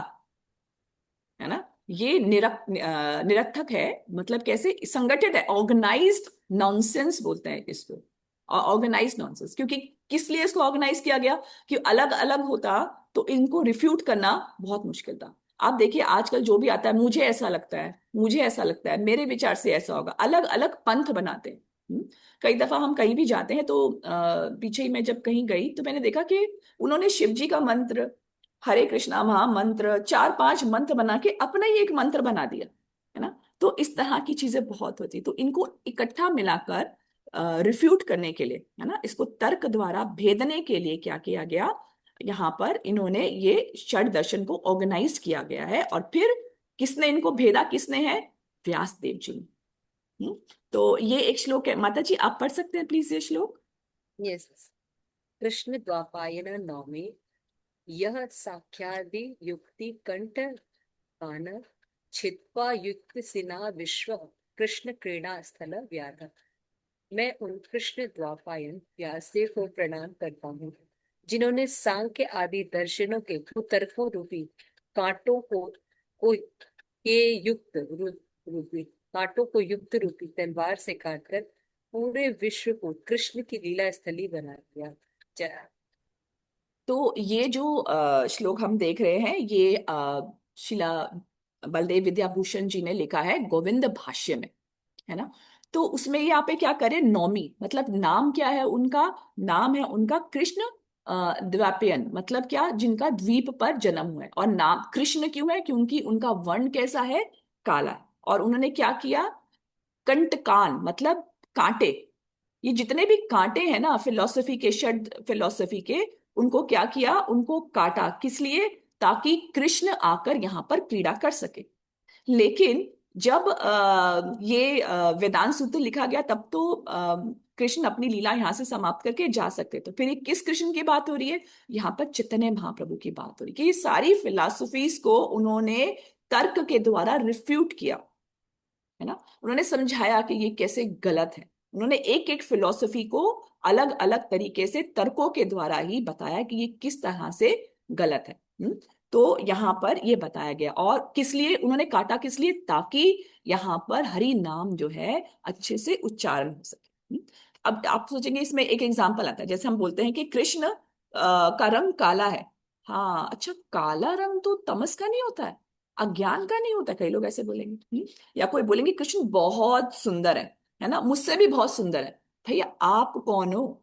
है ना। ये निरर्थक है। मतलब कैसे? संगठित है, ऑर्गेनाइज्ड नॉनसेंस बोलते हैं इसको। ऑर्गेनाइज्ड नॉनसेंस, क्योंकि किस लिए इसको ऑर्गेनाइज किया गया? कि अलग अलग होता तो इनको रिफ्यूट करना बहुत मुश्किल था। आप देखिए आजकल जो भी आता है, मुझे ऐसा लगता है, मुझे ऐसा लगता है, मेरे विचार से ऐसा होगा, अलग अलग पंथ बनाते हैं। कई दफा हम कहीं भी जाते हैं तो पीछे ही मैं जब कहीं गई तो मैंने देखा कि उन्होंने शिव जी का मंत्र, हरे कृष्णा महामंत्र, चार पांच मंत्र बना के अपना ही एक मंत्र बना दिया, है ना। तो इस तरह की चीजें बहुत होती, तो इनको इकट्ठा मिलाकर रिफ्यूट करने के लिए, है ना, इसको तर्क द्वारा भेदने के लिए क्या किया गया? यहाँ पर इन्होंने ये षड दर्शन को ऑर्गेनाइज किया गया है। और फिर किसने इनको भेदा? किसने है? व्यास देव जी ने। तो ये एक श्लोक है। माता जी आप पढ़ सकते हैं प्लीज ये श्लोक? यस। कृष्ण द्वापायन नौमी यह साख्यादि युक्ति कंठ कान छित्वा युक्त सिना विश्व कृष्ण क्रीड़ा स्थल व्याध। मैं उन कृष्ण द्वापायन व्यासदेव को प्रणाम करता हूँ जिन्होंने सांख्य आदि दर्शनों के कुतर्कों रूपी कांटों को के रूपी कांटों को युक्त रूपी तलवार से काटकर पूरे विश्व को कृष्ण की लीला स्थली बना दिया। जय। तो ये जो श्लोक हम देख रहे हैं ये शिला बलदेव विद्याभूषण जी ने लिखा है गोविंद भाष्य में, है ना। तो उसमें यहाँ पे क्या करें? नौमी मतलब नाम क्या है उनका? नाम है उनका कृष्ण द्वापयन। मतलब क्या? जिनका द्वीप पर जन्म हुआ है। और नाम कृष्ण क्यों है? क्योंकि उनका वर्ण कैसा है? काला है। और उन्होंने क्या किया? कंटकान मतलब कांटे। ये जितने भी कांटे हैं ना फिलोसफी के, षड फिलोसफी के, उनको क्या किया? उनको काटा। किस लिए? ताकि कृष्ण आकर यहाँ पर क्रीड़ा कर सके। लेकिन जब ये वेदांत सूत्र लिखा गया तब तो कृष्ण अपनी लीला यहाँ से समाप्त करके जा सकते। तो फिर ये किस कृष्ण की बात हो रही है? यहाँ पर चैतन्य महाप्रभु की बात हो रही है कि ये सारी फिलॉसफीज को उन्होंने तर्क के द्वारा रिफ्यूट किया, है ना। उन्होंने समझाया कि ये कैसे गलत है। उन्होंने एक एक फिलॉसफी को अलग अलग तरीके से तर्कों के द्वारा ही बताया कि ये किस तरह से गलत है। तो यहाँ पर ये बताया गया। और किस लिए उन्होंने काटा? किस लिए? ताकि यहाँ पर हरि नाम जो है अच्छे से उच्चारण हो सके। अब आप सोचेंगे इसमें एक एग्जाम्पल आता है, जैसे हम बोलते हैं कि कृष्ण का रंग काला है। हाँ अच्छा, काला रंग तो तमस का नहीं होता है, अज्ञान का नहीं होता। कई लोग ऐसे बोलेंगे। या कोई बोलेंगे कृष्ण बहुत सुंदर है ना, मुझसे भी बहुत सुंदर है। भैया आप कौन हो?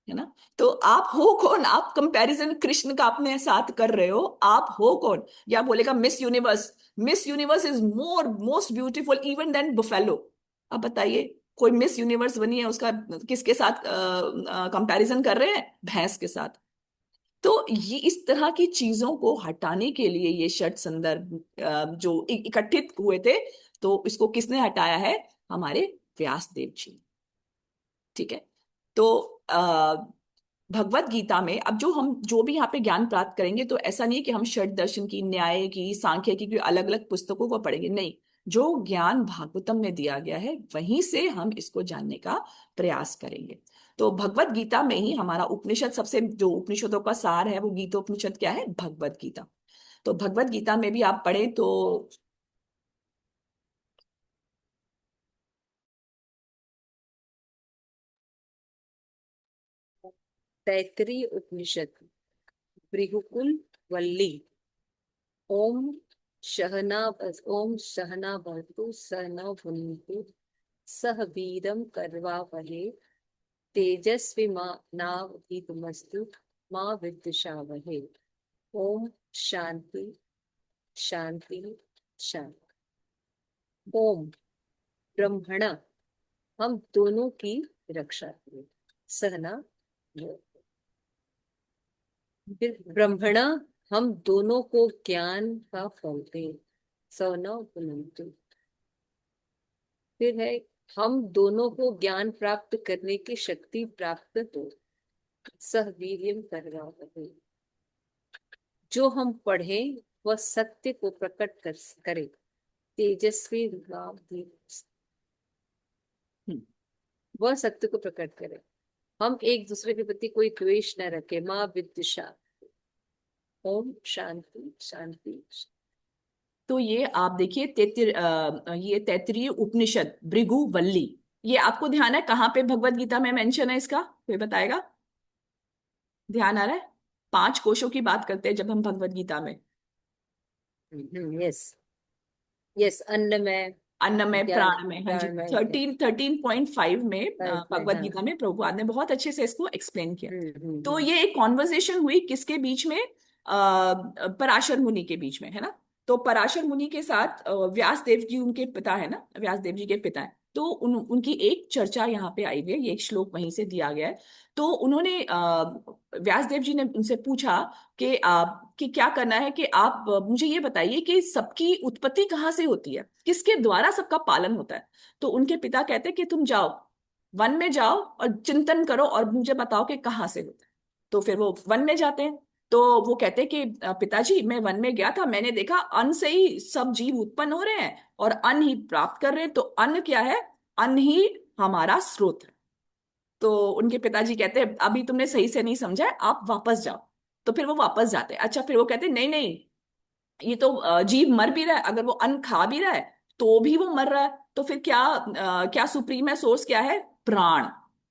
है ना। तो आप हो कौन? आप कंपैरिजन कृष्ण का अपने साथ कर रहे हो, आप हो कौन? या बोलेगा Miss Universe, Miss Universe is most beautiful even then buffalo. अब बताइए, कोई मिस यूनिवर्स बनी है उसका किसके साथ कंपैरिजन कर रहे हैं? भैंस के साथ। तो ये इस तरह की चीजों को हटाने के लिए ये षट संदर्भ जो इकट्ठित हुए थे, तो इसको किसने हटाया है? हमारे व्यास देव जी। ठीक है। तो भगवत गीता में अब जो हम जो भी यहाँ पे ज्ञान प्राप्त करेंगे तो ऐसा नहीं है कि हम षट दर्शन की, न्याय की, सांख्य की अलग अलग पुस्तकों को पढ़ेंगे, नहीं। जो ज्ञान भागवतम में दिया गया है वहीं से हम इसको जानने का प्रयास करेंगे। तो भगवत गीता में ही हमारा उपनिषद, सबसे जो उपनिषदों का सार है वो गीतोपनिषद क्या है? भगवत गीता। तो भगवत गीता में भी आप पढ़ें तो तैतरीय उपनिषद, भृगुकुल वल्ली। ओम शहना ओम सहना भवतु सहना भुनक्तु सह वीरम करवावहे तेजस्विनावधीतमस्तु मां विद्विषावहे। ओम शांति शांति शांति। ओम ब्रह्मणा, हम दोनों की रक्षा करें। सहना, फिर ब्रह्मणा, हम दोनों को ज्ञान का फल दे। सवना उपनंतु, फिर है हम दोनों को ज्ञान प्राप्त करने की शक्ति प्राप्त हो। सह वीर्यम करवा, जो हम पढ़े वह सत्य को प्रकट करे। तेजस्वी नाम भी, वह सत्य को प्रकट करे। हम एक दूसरे के प्रति कोई द्वेष न रखे। माँ विद्विषा। ओम शांति शांति। तो ये आप देखिए ये तैत्तिरीय उपनिषद भृगुवल्ली, ये आपको ध्यान है कहाँ पे भगवत गीता में मेंशन है इसका? कोई बताएगा? ध्यान आ रहा है? 5 कोशों की बात करते हैं जब हम भगवत गीता में। यस यस, अन्न में, अन्न में, ज्ञान प्राण में, हाँ जी। प्राण में। 13.5 में भगवत हाँ। गीता में प्रभुपाद ने बहुत अच्छे से इसको एक्सप्लेन किया। तो हम्म। ये एक कॉन्वर्सेशन हुई किसके बीच में? पराशर मुनि के बीच में, है ना। तो पराशर मुनि के साथ व्यास देव जी उनके पिता है ना, व्यास देव जी के पिता है। तो उनकी एक चर्चा यहाँ पे आई हुई है, ये एक श्लोक वहीं से दिया गया है। तो उन्होंने व्यास देव जी ने उनसे पूछा कि क्या करना है, कि आप मुझे ये बताइए कि सबकी उत्पत्ति कहाँ से होती है, किसके द्वारा सबका पालन होता है। तो उनके पिता कहते हैं कि तुम जाओ, वन में जाओ और चिंतन करो और मुझे बताओ कि कहाँ से होता है। तो फिर वो वन में जाते हैं। तो वो कहते हैं कि पिताजी, मैं वन में गया था, मैंने देखा अन्न से ही सब जीव उत्पन्न हो रहे हैं और अन्न ही प्राप्त कर रहे हैं। तो अन्न क्या है? अन्न ही हमारा स्रोत है। तो उनके पिताजी कहते हैं अभी तुमने सही से नहीं समझा है, आप वापस जाओ। तो फिर वो वापस जाते हैं। अच्छा, फिर वो कहते हैं नहीं नहीं, ये तो जीव मर भी रहा है, अगर वो अन्न खा भी रहा है तो भी वो मर रहा है। तो फिर क्या सुप्रीम है, सोर्स क्या है? प्राण।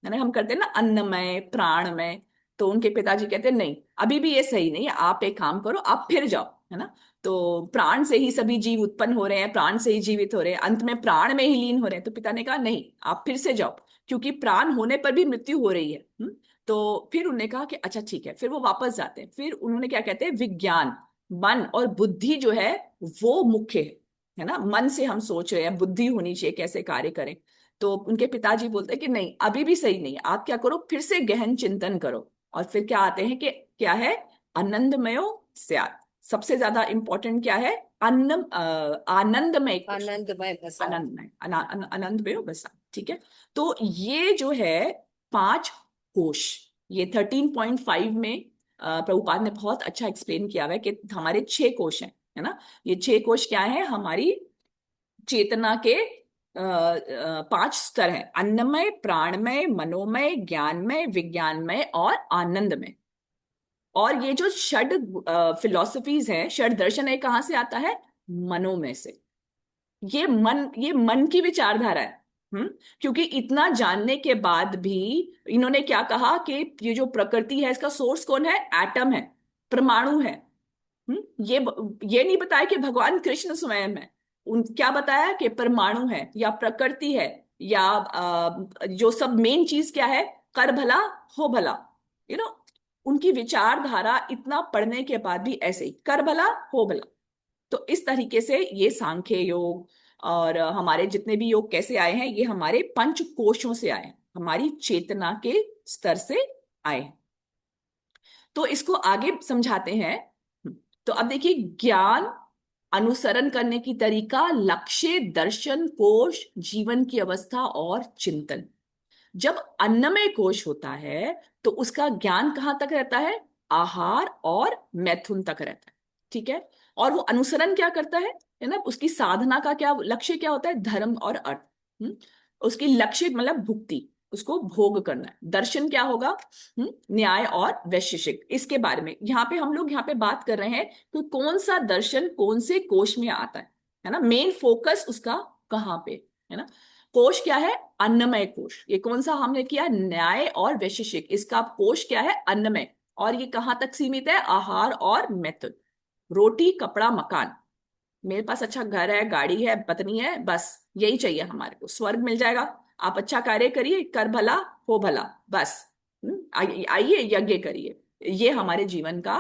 यानी हम करते हैं ना अन्नमय प्राणमय। तो उनके पिताजी कहते हैं नहीं, अभी भी ये सही नहीं है, आप एक काम करो, आप फिर जाओ, है ना। तो प्राण से ही सभी जीव उत्पन्न हो रहे हैं, प्राण से ही जीवित हो रहे हैं, अंत में प्राण में ही लीन हो रहे हैं। तो पिता ने कहा नहीं, आप फिर से जाओ, क्योंकि प्राण होने पर भी मृत्यु हो रही है। तो फिर उन्होंने कहा कि अच्छा ठीक है। फिर वो वापस जाते हैं। फिर उन्होंने क्या कहते हैं, विज्ञान, मन और बुद्धि जो है वो मुख्य है ना। मन से हम सोच रहे हैं, बुद्धि होनी चाहिए कैसे कार्य करें। तो उनके पिताजी बोलते हैं कि नहीं, अभी भी सही नहीं है, आप क्या करो, फिर से गहन चिंतन करो। और फिर क्या आते हैं कि क्या है? आनंदमयो स्यात्। सबसे ज्यादा इंपॉर्टेंट क्या है? आनंदमय कोश। आनंदमय प्रसाद। आनंदमय, आनंदमय बस। ठीक है। तो ये जो है 5 कोश, ये 13.5 में प्रभुपाद ने बहुत अच्छा एक्सप्लेन किया हुआ है कि हमारे 6 कोश हैं, है ना। ये 6 कोश क्या है? हमारी चेतना के 5 स्तर हैं: अन्नमय, प्राणमय, मनोमय, ज्ञानमय, विज्ञानमय और आनंदमय। और ये जो षड फिलोसफीज हैं, षड दर्शन है, कहाँ से आता है? मनोमय से। ये मन की विचारधारा है। हम्म। क्योंकि इतना जानने के बाद भी इन्होंने क्या कहा कि ये जो प्रकृति है इसका सोर्स कौन है? एटम है, परमाणु है। ये नहीं बताया कि भगवान कृष्ण स्वयं है। क्या बताया? कि परमाणु है या प्रकृति है, या जो सब मेन चीज क्या है? कर भला हो भला। यू नो उनकी विचारधारा इतना पढ़ने के बाद भी ऐसे ही कर भला हो भला। तो इस तरीके से ये सांख्य योग और हमारे जितने भी योग कैसे आए हैं, ये हमारे पंच कोशों से आए हैं, हमारी चेतना के स्तर से आए हैं। तो इसको आगे समझाते हैं। तो अब देखिए, ज्ञान, अनुसरण करने की तरीका, लक्ष्य, दर्शन, कोश, जीवन की अवस्था और चिंतन। जब अन्नमय कोश होता है तो उसका ज्ञान कहाँ तक रहता है? आहार और मैथुन तक रहता है। ठीक है। और वो अनुसरण क्या करता है ना, उसकी साधना का क्या लक्ष्य क्या होता है? धर्म और अर्थ। उसकी लक्ष्य मतलब भुक्ति। उसको भोग करना है। दर्शन क्या होगा? न्याय और वैशेषिक, इसके बारे में यहाँ पे हम लोग यहाँ पे बात कर रहे हैं कि कौन सा दर्शन कौन से कोश में आता है ना, मेन फोकस उसका कहाँ पे है ना। कोश क्या है? अन्नमय कोश। ये कौन सा हमने किया? न्याय और वैशेषिक। इसका कोश क्या है? अन्नमय। और ये कहाँ तक सीमित है? आहार और मेथड, रोटी कपड़ा मकान। मेरे पास अच्छा घर है, गाड़ी है, पत्नी है, बस यही चाहिए हमारे को, स्वर्ग मिल जाएगा। आप अच्छा कार्य करिए, कर भला हो भला, बस। आइए यज्ञ करिए, ये हमारे जीवन का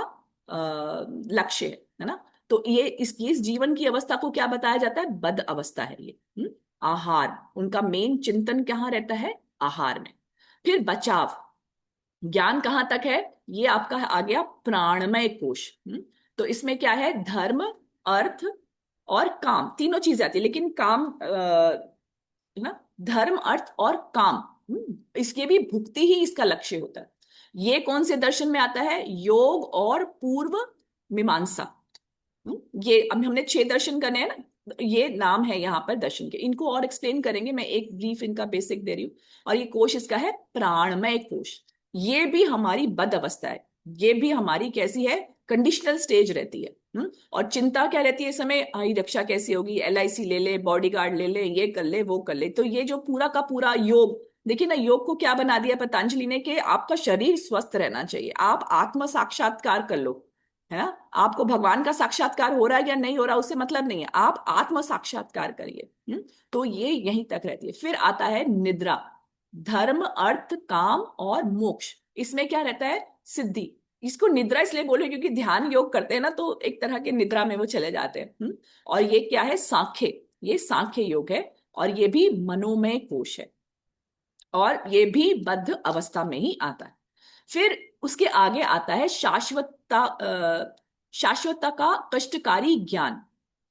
लक्ष्य है ना। तो ये इसकी इस जीवन की अवस्था को क्या बताया जाता है? बद अवस्था है ये। आहार, उनका मेन चिंतन कहाँ रहता है? आहार में। फिर बचाव, ज्ञान कहाँ तक है? ये आपका आ गया प्राणमय कोश। तो इसमें क्या है? धर्म, अर्थ और काम, तीनों चीजें आती है, लेकिन काम है ना, धर्म अर्थ और काम, इसके भी भुक्ति ही इसका लक्ष्य होता है। ये कौन से दर्शन में आता है? योग और पूर्व मीमांसा। ये अब हमने 6 दर्शन करने हैं ना, ये नाम है यहाँ पर दर्शन के, इनको और एक्सप्लेन करेंगे, मैं एक ब्रीफ इनका बेसिक दे रही हूँ। और ये कोश इसका है प्राणमय कोश। ये भी हमारी बद अवस्था है, ये भी हमारी कैसी है? कंडीशनल स्टेज रहती है। और चिंता क्या रहती है इस समय? हमारी रक्षा कैसी होगी, LIC ले ले, बॉडीगार्ड ले ले, ये कर ले वो कर ले। तो ये जो पूरा का पूरा योग, देखिए ना, योग को क्या बना दिया पतंजलि ने कि आपका शरीर स्वस्थ रहना चाहिए, आप आत्म साक्षात्कार कर लो, है ना। आपको भगवान का साक्षात्कार हो रहा है या नहीं हो रहा उससे मतलब नहीं है, आप आत्म साक्षात्कार करिए। तो ये यहीं तक रहती है। फिर आता है निद्रा, धर्म अर्थ काम और मोक्ष। इसमें क्या रहता है? सिद्धि। इसको निद्रा इसलिए बोले क्योंकि ध्यान योग करते हैं ना, तो एक तरह के निद्रा में वो चले जाते हैं। और ये क्या है? सांख्य, ये सांख्य योग है। और ये भी मनोमय कोश है, और ये भी बद्ध अवस्था में ही आता है। फिर उसके आगे आता है शाश्वतता, शाश्वतता का कष्टकारी ज्ञान।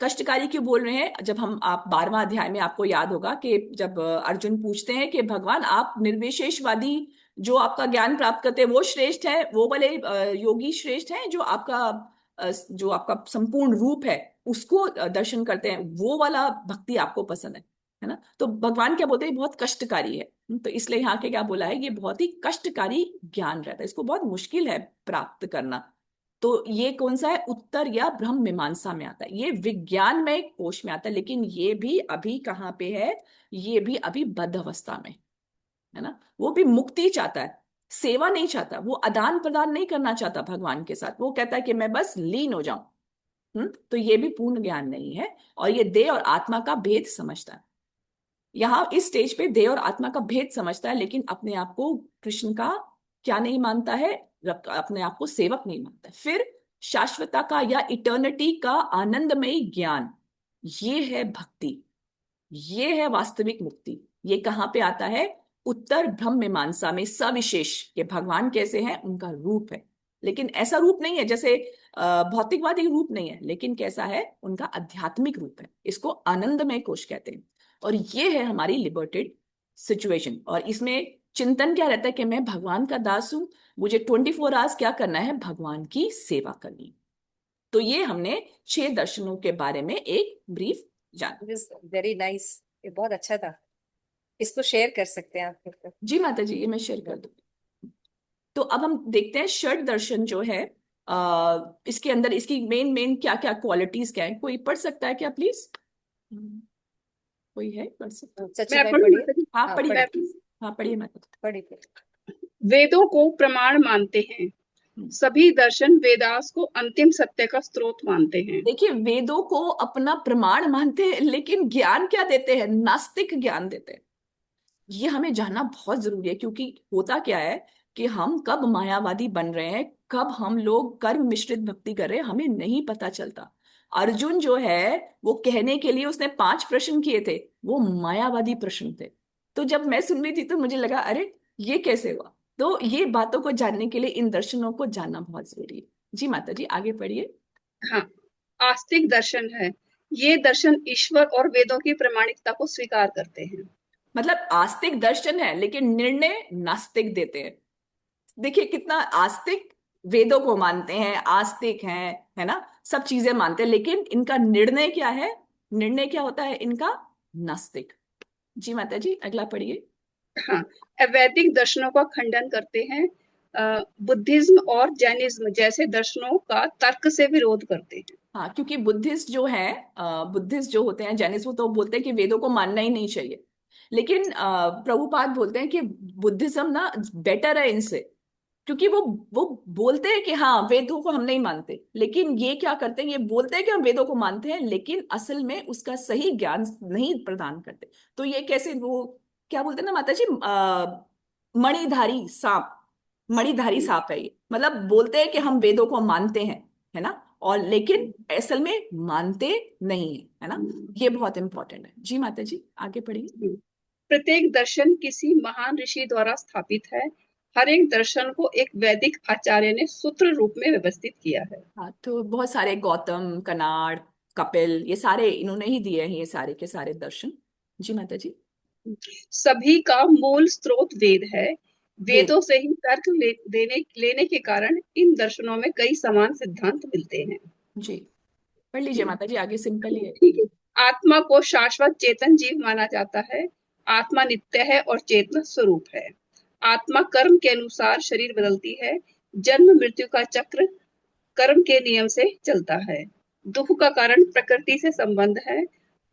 कष्टकारी क्यों बोल रहे हैं? जब हम, आप 12वां अध्याय में आपको याद होगा कि जब अर्जुन पूछते हैं कि भगवान आप निर्विशेषवादी जो आपका ज्ञान प्राप्त करते हैं वो श्रेष्ठ है, वो वाले योगी श्रेष्ठ हैं जो आपका संपूर्ण रूप है उसको दर्शन करते हैं, वो वाला भक्ति आपको पसंद है ना। तो भगवान क्या बोलते हैं? बहुत कष्टकारी है। तो इसलिए यहाँ के क्या बोला है? ये बहुत ही कष्टकारी ज्ञान रहता है, इसको बहुत मुश्किल है प्राप्त करना। तो ये कौन सा है? उत्तर या ब्रह्म मीमांसा में आता है, ये विज्ञान में कोश में आता है। लेकिन ये भी अभी कहाँ पे है? ये भी अभी बद्ध अवस्था में है ना। वो भी मुक्ति चाहता है, सेवा नहीं चाहता, वो आदान प्रदान नहीं करना चाहता भगवान के साथ, वो कहता है कि मैं बस लीन हो जाऊं। तो ये भी पूर्ण ज्ञान नहीं है। और ये देह और आत्मा का भेद समझता है, यहाँ इस स्टेज पे देह और आत्मा का भेद समझता है, लेकिन अपने आप को कृष्ण का क्या नहीं मानता है? अपने आप को सेवक नहीं मानता है। फिर शाश्वता का या इटर्निटी का आनंदमयी ज्ञान, ये है भक्ति, ये है वास्तविक मुक्ति। ये कहाँ पे आता है? उत्तर ब्रह्म मीमांसा में सविशेष, ये भगवान कैसे हैं, उनका रूप है। लेकिन ऐसा रूप नहीं है जैसे भौतिकवादी रूप नहीं है, लेकिन कैसा है? उनका आध्यात्मिक रूप है, इसको आनंदमय कोश कहते हैं। और ये है हमारी लिबर्टेड सिचुएशन। और इसमें चिंतन क्या रहता है कि मैं भगवान का दास हूं, मुझे 24 आवर्स क्या करना है? भगवान की सेवा करनी। तो ये हमने 6 दर्शनों के बारे में एक ब्रीफ जाना। वेरी नाइस, ये बहुत अच्छा था। इसको शेयर कर सकते हैं आप फिर तो। जी माता जी, ये मैं शेयर कर दूँ। तो अब हम देखते हैं षड दर्शन जो है, इसके अंदर इसकी मेन मेन क्या क्या क्वालिटीज क्या है। कोई पढ़ सकता है क्या प्लीज? कोई है पढ़ सकता? सच्ची मैं भाई पढ़ूं पढ़िए। माता जी? हाँ हाँ पढ़िए पढ़िए, please। हाँ पढ़िए माता जी। पढ़िए। वेदों को प्रमाण मानते हैं, हम्म। सभी दर्शन वेदास को अंतिम सत्य का स्रोत मानते हैं। देखिए, वेदों को अपना प्रमाण मानते हैं, लेकिन ज्ञान क्या देते हैं? नास्तिक ज्ञान देते हैं। ये हमें जानना बहुत जरूरी है, क्योंकि होता क्या है कि हम कब मायावादी बन रहे हैं, कब हम लोग कर्म मिश्रित भक्ति कर रहे हैं, हमें नहीं पता चलता। अर्जुन जो है, वो कहने के लिए उसने 5 प्रश्न किए थे, वो मायावादी प्रश्न थे। तो जब मैं सुन रही थी तो मुझे लगा, अरे ये कैसे हुआ? तो ये बातों को जानने के लिए इन दर्शनों को जानना बहुत जरूरी है। जी माता जी, आगे पढ़िए। हाँ, आस्तिक दर्शन है। ये दर्शन ईश्वर और वेदों की प्रामाणिकता को स्वीकार करते हैं। मतलब आस्तिक दर्शन है, लेकिन निर्णय नास्तिक देते हैं। देखिए कितना आस्तिक, वेदों को मानते हैं, आस्तिक हैं, है ना, सब चीजें मानते हैं, लेकिन इनका निर्णय क्या है? निर्णय क्या होता है इनका? नास्तिक। जी माता जी, अगला पढ़िए। हाँ, वैदिक दर्शनों का खंडन करते हैं। बुद्धिज्म और जैनिज्म जैसे दर्शनों का तर्क से विरोध करते हैं। हाँ, क्योंकि बुद्धिस्ट जो है, बुद्धिस्ट जो होते हैं, जैनिस्ट, वो तो बोलते हैं कि वेदों को मानना ही नहीं चाहिए। लेकिन प्रभुपाद बोलते हैं कि बुद्धिज्म ना बेटर है इनसे, क्योंकि वो बोलते हैं कि हाँ वेदों को हम नहीं मानते, लेकिन ये क्या करते हैं, ये बोलते हैं कि हम वेदों को मानते हैं लेकिन असल में उसका सही ज्ञान नहीं प्रदान करते। तो ये कैसे, वो क्या बोलते हैं ना माता जी, मणिधारी सांप, मणिधारी सांप है ये, मतलब बोलते हैं कि हम वेदों को मानते हैं, है ना, और लेकिन असल में मानते नहीं है, है ना। ये बहुत इंपॉर्टेंट है जी। माता जी आगे पढ़िए। प्रत्येक दर्शन किसी महान ऋषि द्वारा स्थापित है। हर एक दर्शन को एक वैदिक आचार्य ने सूत्र रूप में व्यवस्थित किया है। हाँ, तो बहुत सारे गौतम, कनाड, कपिल, ये सारे इन्होंने ही दिए हैं, ये सारे के सारे दर्शन। जी माता जी। सभी का मूल स्रोत वेद है। वेद। वेदों से ही तर्क लेने के कारण इन दर्शनों में कई समान सिद्धांत मिलते हैं। जी पढ़ लीजिए माता जी, आगे सिंपल ही है। ठीक है। आत्मा को शाश्वत चेतन जीव माना जाता है। आत्मा नित्य है और चेतन स्वरूप है। आत्मा कर्म के अनुसार शरीर बदलती है। जन्म मृत्यु का चक्र कर्म के नियम से चलता है। दुख का कारण प्रकृति से संबंध है।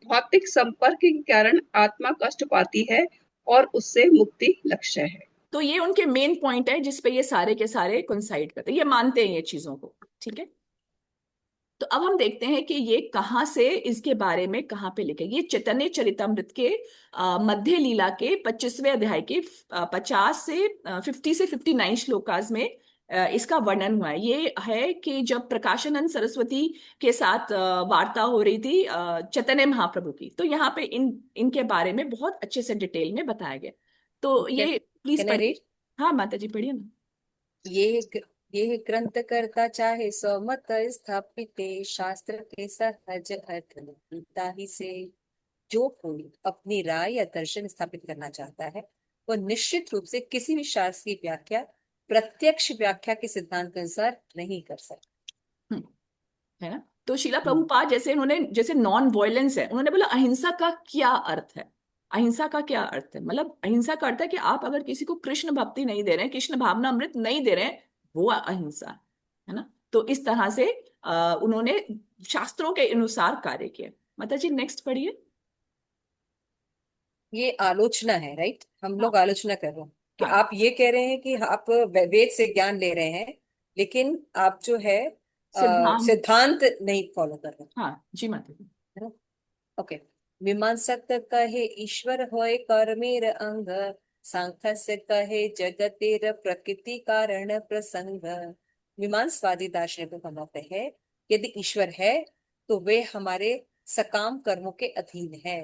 भौतिक संपर्क के कारण आत्मा कष्ट पाती है और उससे मुक्ति लक्ष्य है। तो ये उनके मेन पॉइंट है जिसपे ये सारे के सारे कोइंसाइड करते हैं, ये मानते हैं ये चीजों को, ठीक है। तो अब हम देखते हैं कि ये कहाँ से, इसके बारे में कहाँ पे लिखे। ये चैतन्य चरितमृत के मध्य लीला के 25वें अध्याय के 50 से श्लोकास में इसका वर्णन हुआ है। ये है कि जब प्रकाशानंद सरस्वती के साथ वार्ता हो रही थी चैतन्य महाप्रभु की, तो यहाँ पे इनके बारे में बहुत अच्छे से डिटेल में बताया गया। तो कैन ये प्लीज कैन आई पढ़िए। रीड? हाँ माता जी पढ़िए ना। ये ये ग्रंथ करता चाहे स्वमत स्थापित शास्त्र के सहज अर्थ गीता ही से। जो कोई अपनी राय या दर्शन स्थापित करना चाहता है वह निश्चित रूप से किसी भी शास्त्र की व्याख्या प्रत्यक्ष व्याख्या के सिद्धांत के अनुसार नहीं कर सकता। हम्म, है ना। तो शीला हम्म, प्रभुपाद जैसे उन्होंने, जैसे नॉन वॉयलेंस है, उन्होंने बोला अहिंसा का क्या अर्थ है। अहिंसा का क्या अर्थ है, मतलब अहिंसा का अर्थ है कि आप अगर किसी को कृष्ण भक्ति नहीं दे रहे हैं, कृष्ण भावना अमृत नहीं दे रहे हैं, वो अहिंसा है ना। तो इस तरह से उन्होंने शास्त्रों के अनुसार कार्य किया। माता जी नेक्स्ट पढ़िए। ये आलोचना है, राइट? हम हाँ लोग आलोचना कर रहे हैं कि हाँ। आप ये कह रहे हैं कि आप वेद से ज्ञान ले रहे हैं, लेकिन आप जो है सिद्धांत। सिद्धांत नहीं फॉलो कर रहे हाँ जी माता जी। हैं। ओके। मीमांसक कहे ईश्वर होय कर्मेर अंग, सांख्यस्य कहे जगतेर प्रकृति कारण प्रसंग। मीमांसवादी दार्शनिकों का मत है यदि ईश्वर है तो वे हमारे सकाम कर्मों के अधीन है।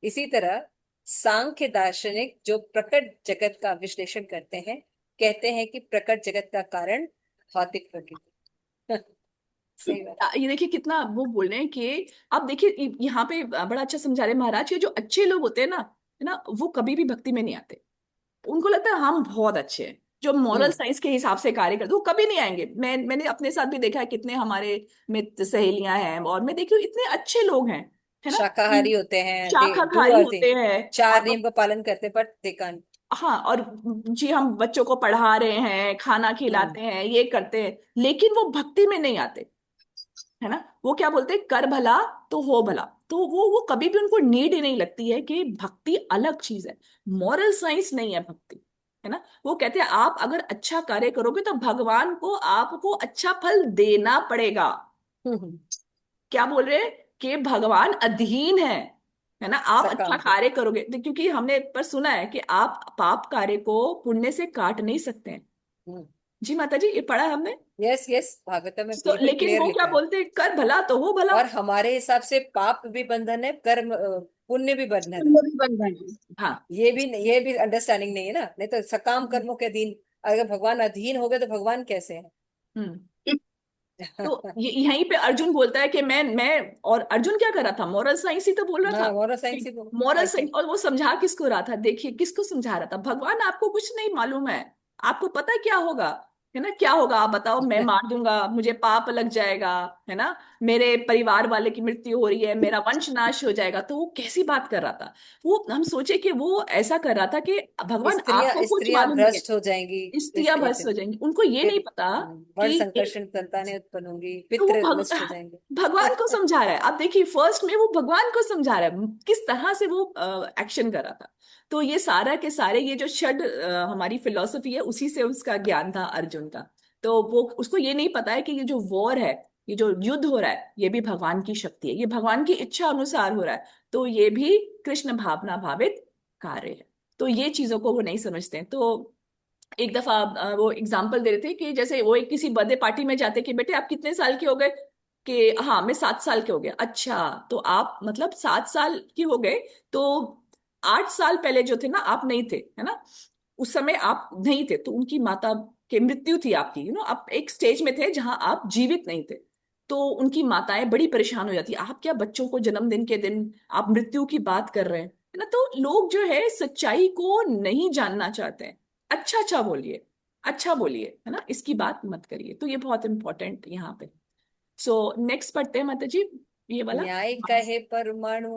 इसी तरह सांख्य दार्शनिक जो प्रकट जगत का विश्लेषण करते हैं कहते हैं कि प्रकट जगत का कारण भौतिक प्रकृति। सही बात। ये देखिए कितना वो बोल रहे हैं कि आप देखिए यहाँ पे बड़ा अच्छा समझा रहे हैं महाराज, ये जो अच्छे लोग होते हैं ना, है ना, वो कभी भी भक्ति में नहीं आते। उनको लगता है हम बहुत अच्छे हैं, जो मॉरल हम्म। साइंस के हिसाब से कार्य करते वो कभी नहीं आएंगे। मैंने अपने साथ भी देखा है, कितने हमारे मित्र सहेलियां हैं और मैं देखी हूँ इतने अच्छे लोग हैं, है ना, शाकाहारी होते हैं, दे डू शाकाहारी अर्थिंग, होते हैं। चार और नियम का पालन करते, बट दे कांट। हाँ, और जी हम बच्चों को पढ़ा रहे हैं, खाना हम्म। खिलाते हैं, ये करते हैं, लेकिन वो भक्ति में नहीं आते, है ना। वो क्या बोलते हैं, कर भला तो हो भला। तो वो कभी भी उनको नीड ही नहीं लगती है कि भक्ति अलग चीज है, मॉरल साइंस नहीं है भक्ति, है ना। वो कहते हैं आप अगर अच्छा कार्य करोगे तो भगवान को आपको अच्छा फल देना पड़ेगा। हम्म। क्या बोल रहे हैं कि भगवान अधीन है ना, आप अच्छा सकाम के। कार्य करोगे तो, क्योंकि हमने पर सुना है कि आप पाप कार्य को पुण्य से काट नहीं सकते हैं। हम्म। जी माता जी, ये पढ़ा है हमने। यस यस, भागवतम में तो बिल्कुल लेकिन क्लियर वो क्या लिखा है। बोलते हैं, कर भला तो हो भला। और हमारे हिसाब से पाप भी बंधन है, कर्म पुण्य भी बंधन है। पुण्य भी बंधन है। हाँ। ये भी अंडरस्टैंडिंग नहीं है ना, नहीं तो सकाम कर्मों के अधीन। अगर भगवान अधीन हो गए तो भगवान कैसे है? हम्म। तो यहीं पे अर्जुन बोलता है कि मैं, और अर्जुन क्या कर रहा था, मॉरल साइंस ही तो बोल रहा था हाँ, मोरल साइंस कि ही बोलो, मॉरल साइंस। परफेक्ट। और वो समझा किसको रहा था, देखिए किसको समझा रहा था, भगवान आपको कुछ नहीं मालूम है, आपको पता है क्या होगा, है ना, क्या होगा आप बताओ, मैं मार दूंगा, मुझे पाप लग जाएगा, है ना, मेरे परिवार वाले की मृत्यु हो रही है, मेरा वंश नाश हो जाएगा। तो वो कैसी बात कर रहा था, वो हम सोचे कि वो ऐसा कर रहा था कि भगवान स्त्रियां आपको कुछ स्त्रियां मालूम नहीं है, भ्रष्ट हो जाएंगी। स्त्रियां भस्म हो जाएंगी, उनको ये नहीं फिर पता वर्ण कि संकर्षण संतानें उत्पन्न होंगी, तो वो पितृ नष्ट हो जाएंगे। भगवान को समझा रहा है। अब देखिए फर्स्ट में वो भगवान को समझा रहा है, किस तरह से वो एक्शन कर रहा था। तो ये सारा के सारे ये जो हमारी फिलॉसफी है, उसी से उसका ज्ञान था अर्जुन का। तो वो उसको ये नहीं पता है कि ये जो वॉर है, ये जो युद्ध हो रहा है, ये भी भगवान की शक्ति है, ये भगवान की इच्छा अनुसार हो रहा है, तो ये भी कृष्ण भावना भावित कार्य है। तो ये चीजों को वो नहीं समझते हैं। तो एक दफा वो एग्जाम्पल दे रहे थे कि जैसे वो एक किसी बर्थडे पार्टी में जाते कि बेटे आप कितने साल के हो गए, कि हाँ मैं 7 साल के हो गया। अच्छा, तो आप मतलब 7 साल के हो गए, तो 8 साल पहले जो थे ना आप नहीं थे, है ना, उस समय आप नहीं थे, तो उनकी माता की मृत्यु थी आपकी, आप एक स्टेज में थे जहां आप जीवित नहीं थे। तो उनकी माताएं बड़ी परेशान हो जाती, आप क्या बच्चों को जन्मदिन के दिन आप मृत्यु की बात कर रहे हैं, है ना। तो लोग जो है सच्चाई को नहीं जानना चाहते हैं। अच्छा अच्छा बोलिए, अच्छा बोलिए, है ना, इसकी बात मत करिए। तो ये बहुत इंपॉर्टेंट यहाँ पे। सो नेक्स्ट पढ़ते हैं माता जी, ये वाला। न्याय कहे परमाणु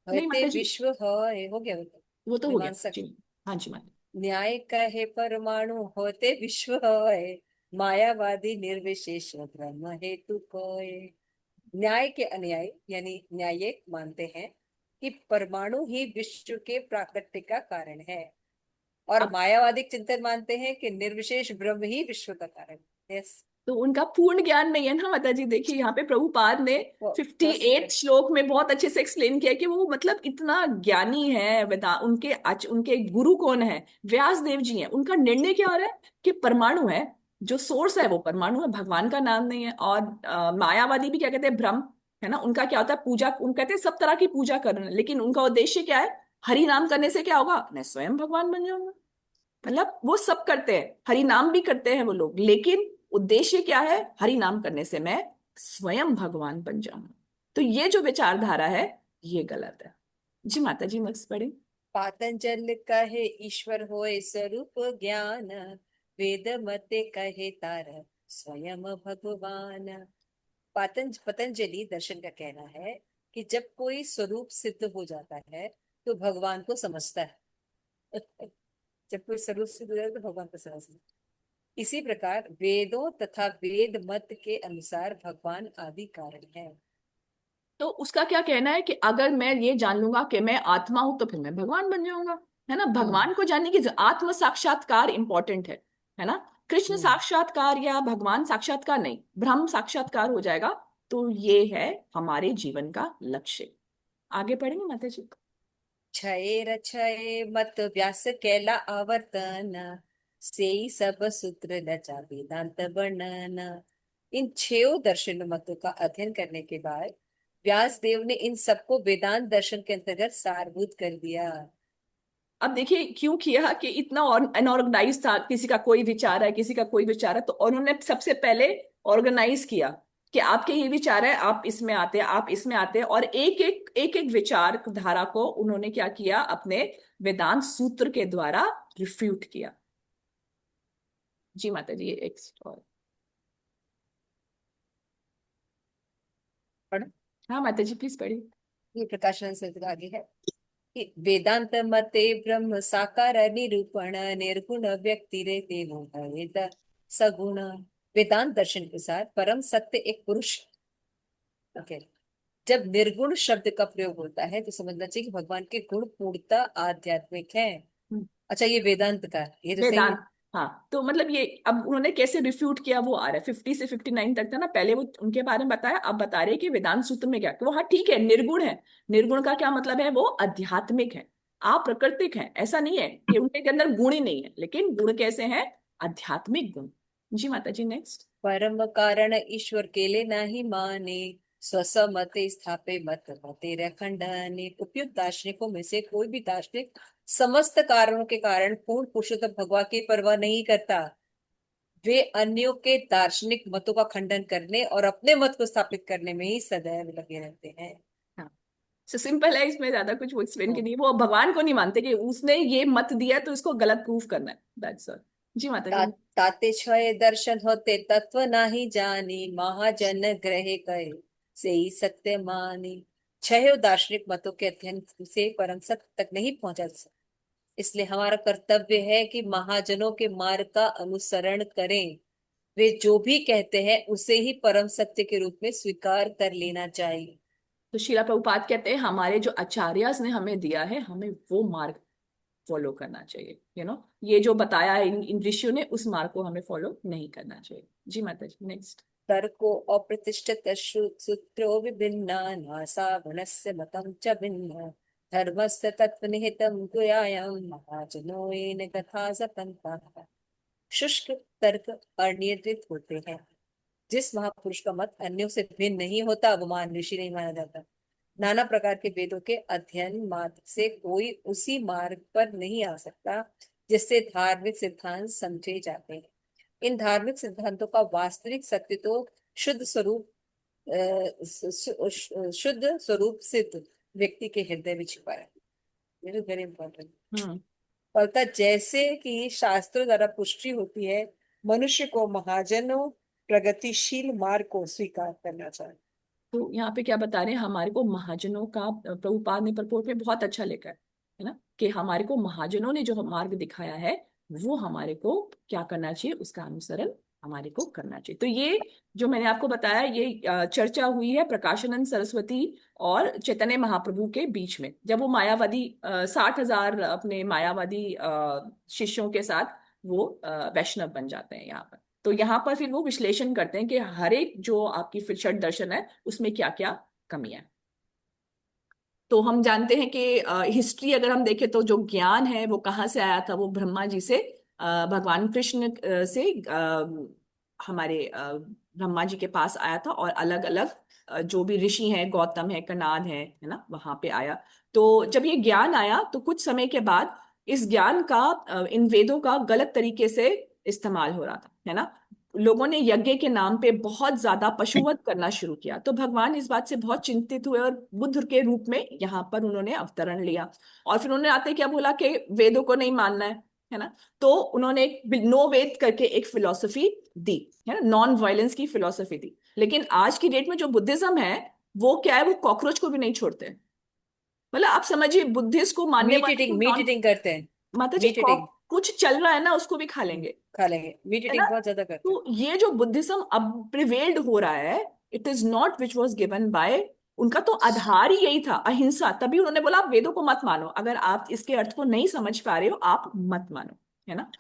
नहीं होते माता जी, विश्व है, हो गया वो तो। वो तो हो गया मीमांसक। जी। हाँ जी माता। न्याय कहे परमाणु होते विश्व है, मायावादी निर्विशेष ब्रह्म हेतु कोय। न्याय के अनुयायी यानी न्यायिक मानते हैं कि परमाणु ही विश्व के प्राकट्य का कारण है, और अब मायावादी चिंतन मानते हैं कि निर्विशेष ब्रह्म ही विश्व का कारण है। यस। तो उनका पूर्ण ज्ञान नहीं है ना माता जी। देखिए यहाँ पे प्रभुपाद ने वो 58 श्लोक में बहुत अच्छे से एक्सप्लेन किया कि वो मतलब इतना ज्ञानी है। वेदा उनके गुरु कौन है, व्यास देव जी हैं। उनका निर्णय क्या हो रहा है कि परमाणु है, जो सोर्स है वो परमाणु है, भगवान का नाम नहीं है। और मायावादी भी क्या कहते हैं, ब्रह्म, है ना, उनका क्या होता है पूजा, उन कहते हैं सब तरह की पूजा करना, लेकिन उनका उद्देश्य क्या है, हरि नाम करने से क्या होगा, मैं स्वयं भगवान बन जाऊंगा। मतलब वो सब करते हैं, हरि नाम भी करते हैं वो लोग, लेकिन उद्देश्य क्या है, हरि नाम करने से मैं स्वयं भगवान बन जाऊंगा। तो ये जो विचारधारा है ये गलत है। जी माता जी नेक्स्ट पढ़े। पातंजल कहे ईश्वर होए स्वरूप ज्ञान, वेद मते कहे तार स्वयं भगवान। पतंजलि दर्शन का कहना है कि जब कोई स्वरूप सिद्ध हो जाता है तो भगवान को समझता है। जब कोई स्वरूप सिद्ध हो जाता है तो भगवान को समझता है। इसी प्रकार वेदों तथा वेद मत के अनुसार भगवान आदि कारण है। तो उसका क्या कहना है कि अगर मैं ये जान लूंगा कि मैं आत्मा हूं तो फिर मैं भगवान बन जाऊंगा, है ना। हम्म। भगवान को जानने की आत्म साक्षात्कार इंपॉर्टेंट है ना। कृष्ण हम्म। साक्षात्कार या भगवान साक्षात्कार नहीं, ब्रह्म साक्षात्कार हो जाएगा। तो ये है हमारे जीवन का लक्ष्य। आगे पढ़ेंगे माता जी। क्षय रक्षय मत व्यास कैला आवर्तन, सेई सब सूत्र रचा वेदांत वर्णन। इन 6 दर्शन मतों का अध्ययन करने के बाद व्यास देव ने इन सबको वेदांत दर्शन के अंतर्गत सारभूत कर दिया। अब देखिए क्यों किया कि इतना अनऑर्गेनाइज था, किसी का कोई विचार है, किसी का कोई विचार है, तो उन्होंने सबसे पहले ऑर्गेनाइज किया कि आपके ये विचार है, आप इसमें आते हैं, आप इसमें आते हैं, और एक एक विचार धारा को उन्होंने क्या किया, अपने वेदांत सूत्र के द्वारा रिफ्यूट किया। जी माता जी एक और। पढ़ो। हाँ माता जी प्लीज पढ़िए। ये प्रकाशन से आगे है कि वेदांत मते ब्रह्म साकार निरूपण, निर्गुण व्यक्ति रहते वेद सगुण। वेदांत दर्शन के अनुसार परम सत्य एक पुरुष। ओके। जब निर्गुण शब्द का प्रयोग होता है तो समझना चाहिए कि भगवान के गुण पूर्णतः आध्यात्मिक हैं। हम्म, अच्छा, ये वेदांत का ये तो सही है। वेदांत। हाँ तो मतलब ये अब उन्होंने कैसे रिफ्यूट किया वो आ रहा है, 50 से 59 तक था ना, पहले वो उनके बारे में बताया, अब बता रहे हैं कि वेदांत सूत्र में क्या, कि वो हाँ ठीक है निर्गुण है। निर्गुण का क्या मतलब है, वो आध्यात्मिक है, आप प्राकृतिक हैं, ऐसा नहीं है कि उनके अंदर गुण ही नहीं है, लेकिन गुण कैसे हैं, आध्यात्मिक गुण। जी माता जी नेक्स्ट। परम कारण ईश्वर केले नहीं माने, स्वसमते स्थापे मत मते खंडने। उपयुक्त दार्शनिकों में से कोई भी दार्शनिक समस्त कारणों के कारण पूर्ण पुरुषोत्तम भगवान की परवाह नहीं करता। वे अन्यों के दार्शनिक मतों का खंडन करने और अपने मत को स्थापित करने में ही सदैव लगे रहते हैं। हाँ सो सिंपल है, इसमें ज्यादा कुछ वो एक्सप्लेन की हाँ। नहीं, वो भगवान को नहीं मानते कि उसने ये मत दिया तो इसको गलत प्रूफ करना है, दैट्स ऑल। जी माता ता, जी। ताते छय दर्शन होते तत्व नाही जानी, महाजन ग्रहे कहे से ही सत्य मानी। छह दार्शनिक मतों के अध्ययन से परम सत्य तक नहीं पहुंचा जा सकता, इसलिए हमारा कर्तव्य है कि महाजनों के मार्ग का अनुसरण करें। वे जो भी कहते हैं उसे ही परम सत्य के रूप में स्वीकार कर लेना चाहिए। तो शीला प्रभुपाद कहते हैं हमारे जो आचार्यस ने हमें दिया है, हमें वो मार्ग फॉलो करना चाहिए। ये जो बताया है इन ऋषियों ने, उस मार्ग को हमें फॉलो नहीं करना चाहिए। जी माता जी, नेक्स्ट। तर्को अप्रतिष्ठित सूत्रो विभिन्ना, नासा गुणस्य मतम च भिन्न, धर्मस्य तत्त्वनिहितं गुह्यं, महाजनो येन कथा सपन्ता। शुष्क तर्क अनियंत्रित होते हैं। जिस महापुरुष का मत अन्यों से भिन्न नहीं होता वो महान ऋषि नहीं माना जाता। नाना प्रकार के वेदों के अध्ययन मात्र से कोई उसी मार्ग पर नहीं आ सकता जिससे धार्मिक सिद्धांत समझे जाते हैं। इन धार्मिक सिद्धांतों का वास्तविक सत्य तो शुद्ध स्वरूप शुद्ध स्वरूप सिद्ध व्यक्ति के हृदय में छिपा है। Very important. हम्म। फलतः जैसे कि शास्त्रों द्वारा पुष्टि होती है, मनुष्य को महाजनों प्रगतिशील मार्ग को स्वीकार करना चाहिए। तो यहाँ पे क्या बता रहे हैं, हमारे को महाजनों का प्रभुपाद ने परपोर्ट में बहुत अच्छा लिखा है ना, कि हमारे को महाजनों ने जो मार्ग दिखाया है वो हमारे को क्या करना चाहिए, उसका अनुसरण हमारे को करना चाहिए। तो ये जो मैंने आपको बताया, ये चर्चा हुई है प्रकाशानंद सरस्वती और चैतन्य महाप्रभु के बीच में, जब वो मायावादी 60,000 अपने मायावादी शिष्यों के साथ वो वैष्णव बन जाते हैं यहाँ पर। तो यहाँ पर फिर वो विश्लेषण करते हैं कि हर एक जो आपकी फिर षट दर्शन है उसमें क्या क्या कमियां हैं। तो हम जानते हैं कि हिस्ट्री अगर हम देखें तो जो ज्ञान है वो कहाँ से आया था, वो ब्रह्मा जी से, भगवान कृष्ण से हमारे ब्रह्मा जी के पास आया था, और अलग अलग जो भी ऋषि हैं, गौतम है, कनाद है ना, वहां पे आया। तो जब ये ज्ञान आया तो कुछ समय के बाद इस ज्ञान का इन वेदों का गलत तरीके से इस्तेमाल हो रहा था, है ना। लोगों ने यज्ञ के नाम पे बहुत ज्यादा पशुवध करना शुरू किया, तो भगवान इस बात से बहुत चिंतित हुए और बुद्ध के रूप में यहाँ पर उन्होंने अवतरण लिया। और फिर उन्होंने आते क्या बोला कि वेदों को नहीं मानना है ना। तो उन्होंने एक नो वेद करके एक फिलॉसफी दी, है ना, नॉन वायलेंस की फिलॉसफी दी। लेकिन आज की डेट में जो बुद्धिज्म है वो क्या है, वो कॉकरोच को भी नहीं छोड़ते। मतलब आप समझिए, बुद्धिस्ट को मानने वाले को मीट नॉन, ईटिंग करते हैं। माता जी मीट ईटिंग कुछ चल रहा है ना उसको भी खा लेंगे, खा लेंगे, मीट है ना। ईटिंग बहुत ज्यादा करते हैं। तो ये जो बुद्धिज्म अब प्रिवेल्ड हो रहा है, it is not which was given by, उनका तो आधार ही यही था, अहिंसा। तभी उन्होंने बोला आप वेदों को मत मानो, अगर आप इसके अर्थ को नहीं समझ पा रहे हो आप मत मानो, है ना।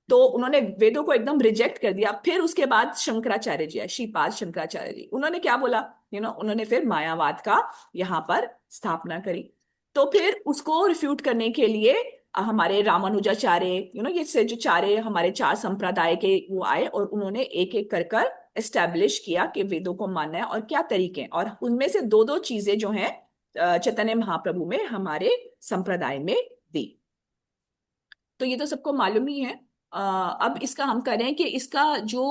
तो उन्होंने वेदों को एकदम रिजेक्ट कर दिया। फिर उसके बाद शंकराचार्य जी आए, श्रीपाद शंकराचार्य जी, उन्होंने क्या बोला, उन्होंने फिर मायावाद का यहाँ पर स्थापना करी। तो फिर उसको रिफ्यूट करने के लिए हमारे रामानुजाचार्य, ये से जो चारे हमारे चार संप्रदाय के वो आए, और उन्होंने एक एक कर कर एस्टेब्लिश किया कि वेदों को मानना है और क्या तरीके हैं। और उनमें से दो दो चीजें जो हैं चैतन्य महाप्रभु में हमारे संप्रदाय में दी। तो ये तो सबको मालूम ही है। अब इसका हम करें कि इसका जो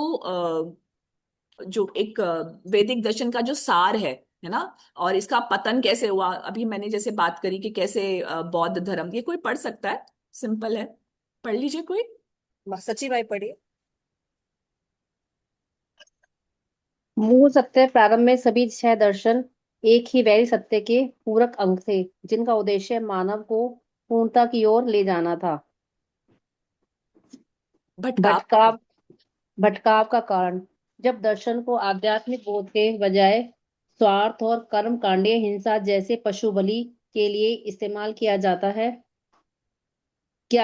एक वैदिक दर्शन का जो सार है ना, और इसका पतन कैसे हुआ, अभी मैंने जैसे बात करी कि कैसे बौद्ध धर्म, ये कोई पढ़ सकता है, सिंपल है, पढ़ लीजिए कोई। सची भाई पढ़िए। मूल सत्य प्रारंभ में सभी छह दर्शन एक ही वैदिक सत्य के पूरक अंग थे, जिनका उद्देश्य मानव को पूर्णता की ओर ले जाना था। भटकाव। भटकाव भटकाव का कारण, जब दर्शन को आध्यात्मिक बोध के बजाय स्वार्थ और कर्म कांडीय हिंसा जैसे पशु बलि के लिए इस्तेमाल किया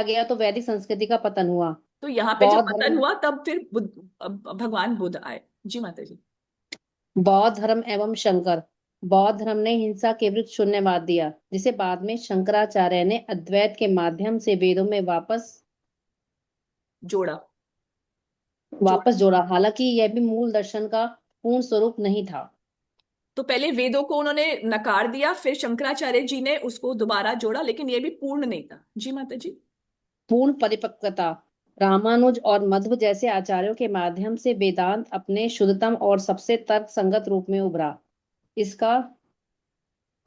गया तो वैदिक संस्कृति का पतन हुआ। तो यहाँ पे जब बौद्ध पतन धर्म हुआ तब फिर भगवान बुद्ध आए। जी माता जी। बौद्ध धर्म एवं शंकर बौद्ध धर्म ने हिंसा के विरुद्ध शून्यवाद दिया, जिसे बाद में शंकराचार्य ने अद्वैत के माध्यम से वेदों में जोड़ा। वापस जोड़ा। जोड़ा। हालांकि यह भी मूल दर्शन का पूर्ण स्वरूप नहीं था। तो पहले वेदों को उन्होंने नकार दिया, फिर शंकराचार्य जी ने उसको दोबारा जोड़ा, लेकिन ये भी पूर्ण नहीं था। जी माता जी। पूर्ण परिपक्वता, रामानुज और मध्व जैसे आचार्यों के माध्यम से वेदांत अपने शुद्धतम और सबसे तर्क संगत रूप में उभरा। इसका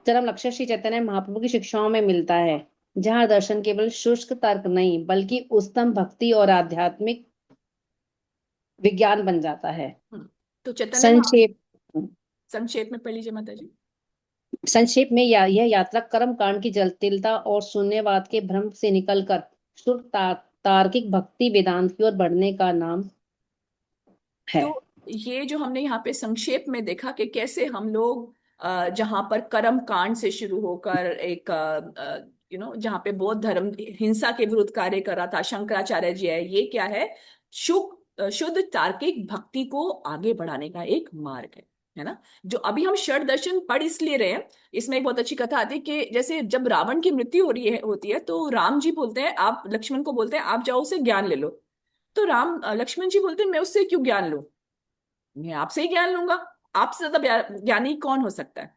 चरम लक्ष्य श्री चैतन्य महाप्रभु की शिक्षाओं में मिलता है, जहां दर्शन केवल शुष्क तर्क नहीं बल्कि उच्चतम भक्ति और आध्यात्मिक विज्ञान बन जाता है। तो चैतन्य में संक्षेप संक्षेप में पढ़ लीजिए माता जी। संक्षेप में यह यात्रा कर्म कांड की जटिलता और शून्यवाद के भ्रम से निकलकर शुद्ध तार्किक भक्ति वेदांत की ओर बढ़ने का नाम है। तो ये जो हमने यहाँ पे संक्षेप में देखा कि कैसे हम लोग जहाँ पर कर्म कांड से शुरू होकर एक जहाँ पे बौद्ध धर्म हिंसा के विरुद्ध कार्य कर रहा था, शंकराचार्य जी है, ये क्या है, शुद्ध तार्किक भक्ति को आगे बढ़ाने का एक मार्ग है ना। जो अभी हम षड दर्शन पढ़ इसलिए रहे हैं, इसमें एक बहुत अच्छी कथा आती है कि जैसे जब रावण की मृत्यु हो रही है होती है तो राम जी बोलते हैं, आप लक्ष्मण को बोलते हैं आप जाओ उसे ज्ञान ले लो। तो लक्ष्मण जी बोलते हैं मैं उससे क्यों ज्ञान लूं, मैं आपसे ही ज्ञान लूंगा, आपसे ज्यादा ज्ञानी कौन हो सकता है।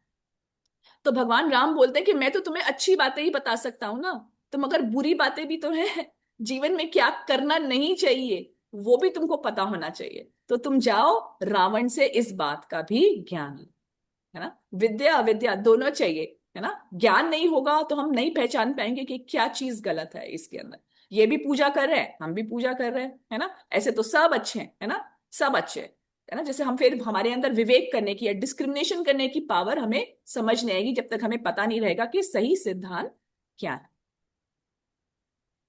तो भगवान राम बोलते हैं कि मैं तो तुम्हें अच्छी बातें ही बता सकता हूं ना, तो मगर बुरी बातें भी तो है, जीवन में क्या करना नहीं चाहिए वो भी तुमको पता होना चाहिए, तो तुम जाओ रावण से इस बात का भी ज्ञान लो, है ना। विद्या अविद्या दोनों चाहिए, है ना। ज्ञान नहीं होगा तो हम नहीं पहचान पाएंगे कि क्या चीज गलत है इसके अंदर। ये भी पूजा कर रहे हैं, हम भी पूजा कर रहे हैं, है ना, ऐसे तो सब अच्छे हैं, है ना, सब अच्छे हैं, है ना। जैसे हम फिर हमारे अंदर विवेक करने की या डिस्क्रिमिनेशन करने की पावर हमें समझ नहीं आएगी जब तक हमें पता नहीं रहेगा कि सही सिद्धांत क्या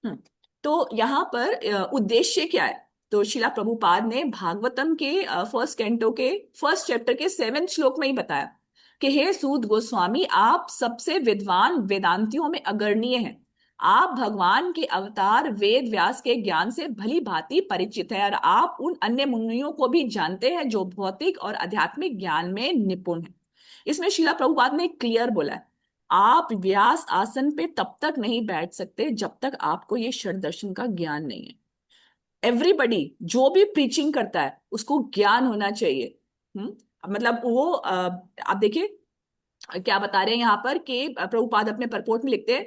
है। तो यहाँ पर उद्देश्य क्या है, तो शिला प्रभुपाद ने भागवतम के फर्स्ट कैंटो के फर्स्ट चैप्टर के 7वें श्लोक में ही बताया कि हे सूत गोस्वामी, आप सबसे विद्वान वेदांतियों में अग्रणीय हैं। आप भगवान के अवतार वेद व्यास के ज्ञान से भली भांति परिचित है और आप उन अन्य मुनियों को भी जानते हैं जो भौतिक और आध्यात्मिक ज्ञान में निपुण हैं। इसमें शिला प्रभुपाद ने क्लियर बोला है, आप व्यास आसन पे तब तक नहीं बैठ सकते जब तक आपको ये षड दर्शन का ज्ञान नहीं है। एवरीबडी जो भी प्रीचिंग करता है उसको ज्ञान होना चाहिए। मतलब वो आप देखिए क्या बता रहे हैं यहाँ पर कि प्रभुपाद अपने परपोर्ट में लिखते हैं,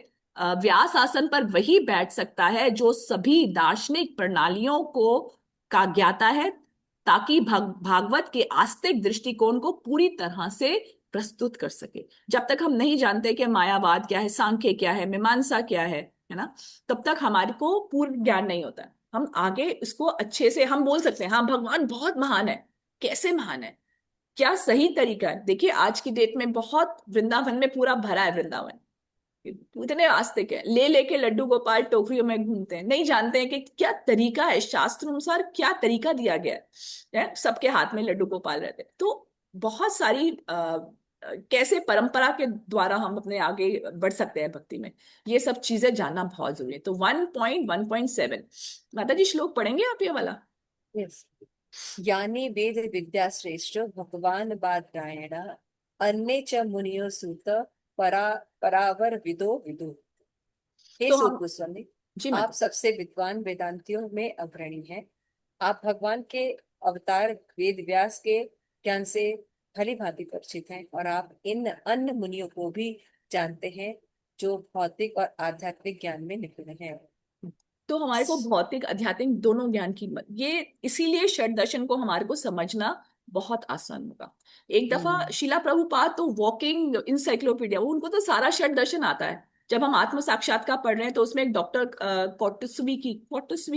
व्यास आसन पर वही बैठ सकता है जो सभी दार्शनिक प्रणालियों को का ज्ञाता है, ताकि भागवत के आस्तिक दृष्टिकोण को पूरी तरह से प्रस्तुत कर सके। जब तक हम नहीं जानते कि मायावाद क्या है, सांख्य क्या है, मीमांसा क्या है ना, तब तक हमारे को पूर्ण ज्ञान नहीं होता है। हम आगे इसको अच्छे से हम बोल सकते हैं हाँ भगवान बहुत महान है, कैसे महान है, क्या सही तरीका है। देखिए आज की डेट में बहुत वृंदावन में पूरा भरा है, वृंदावन इतने आस्तिक है, ले लेके लड्डू गोपाल टोकरियों में घूमते हैं, नहीं जानते हैं कि क्या तरीका है, शास्त्र अनुसार क्या तरीका दिया गया है, सबके हाथ में लड्डू गोपाल रहते हैं। तो बहुत सारी कैसे परंपरा के द्वारा हम अपने आगे बढ़ सकते हैं भक्ति में, ये सब चीजें जानना बहुत जरूरी है। तो 1.1.7 माता जी श्लोक पढ़ेंगे आप ये वाला। यस। यानी वेद विद्या श्रेष्ठ भगवान बादरायण अन्य च मुनियो सूत परावर विदो विदु। हे तो सूत हम गोस्वामी, जी आप माता सबसे विद्वान वेदांतियों में अग्रणी हैं। आप भगवान के अवतार वेद व्यास के ज्ञान से भली भांति परिचित हैं और आप इन अन्य मुनियों को भी जानते हैं जो भौतिक और आध्यात्मिक ज्ञान में निपुण हैं। तो हमारे को भौतिक आध्यात्मिक दोनों ज्ञान की ये इसीलिए षड दर्शन को हमारे को समझना बहुत आसान होगा। एक दफा शिला प्रभुपाद तो वॉकिंग इंसाइक्लोपीडिया, वो उनको तो सारा षड दर्शन आता है। जब हम आत्म साक्षात्कार पढ़ रहे हैं तो उसमें एक डॉक्टर कॉटस्वी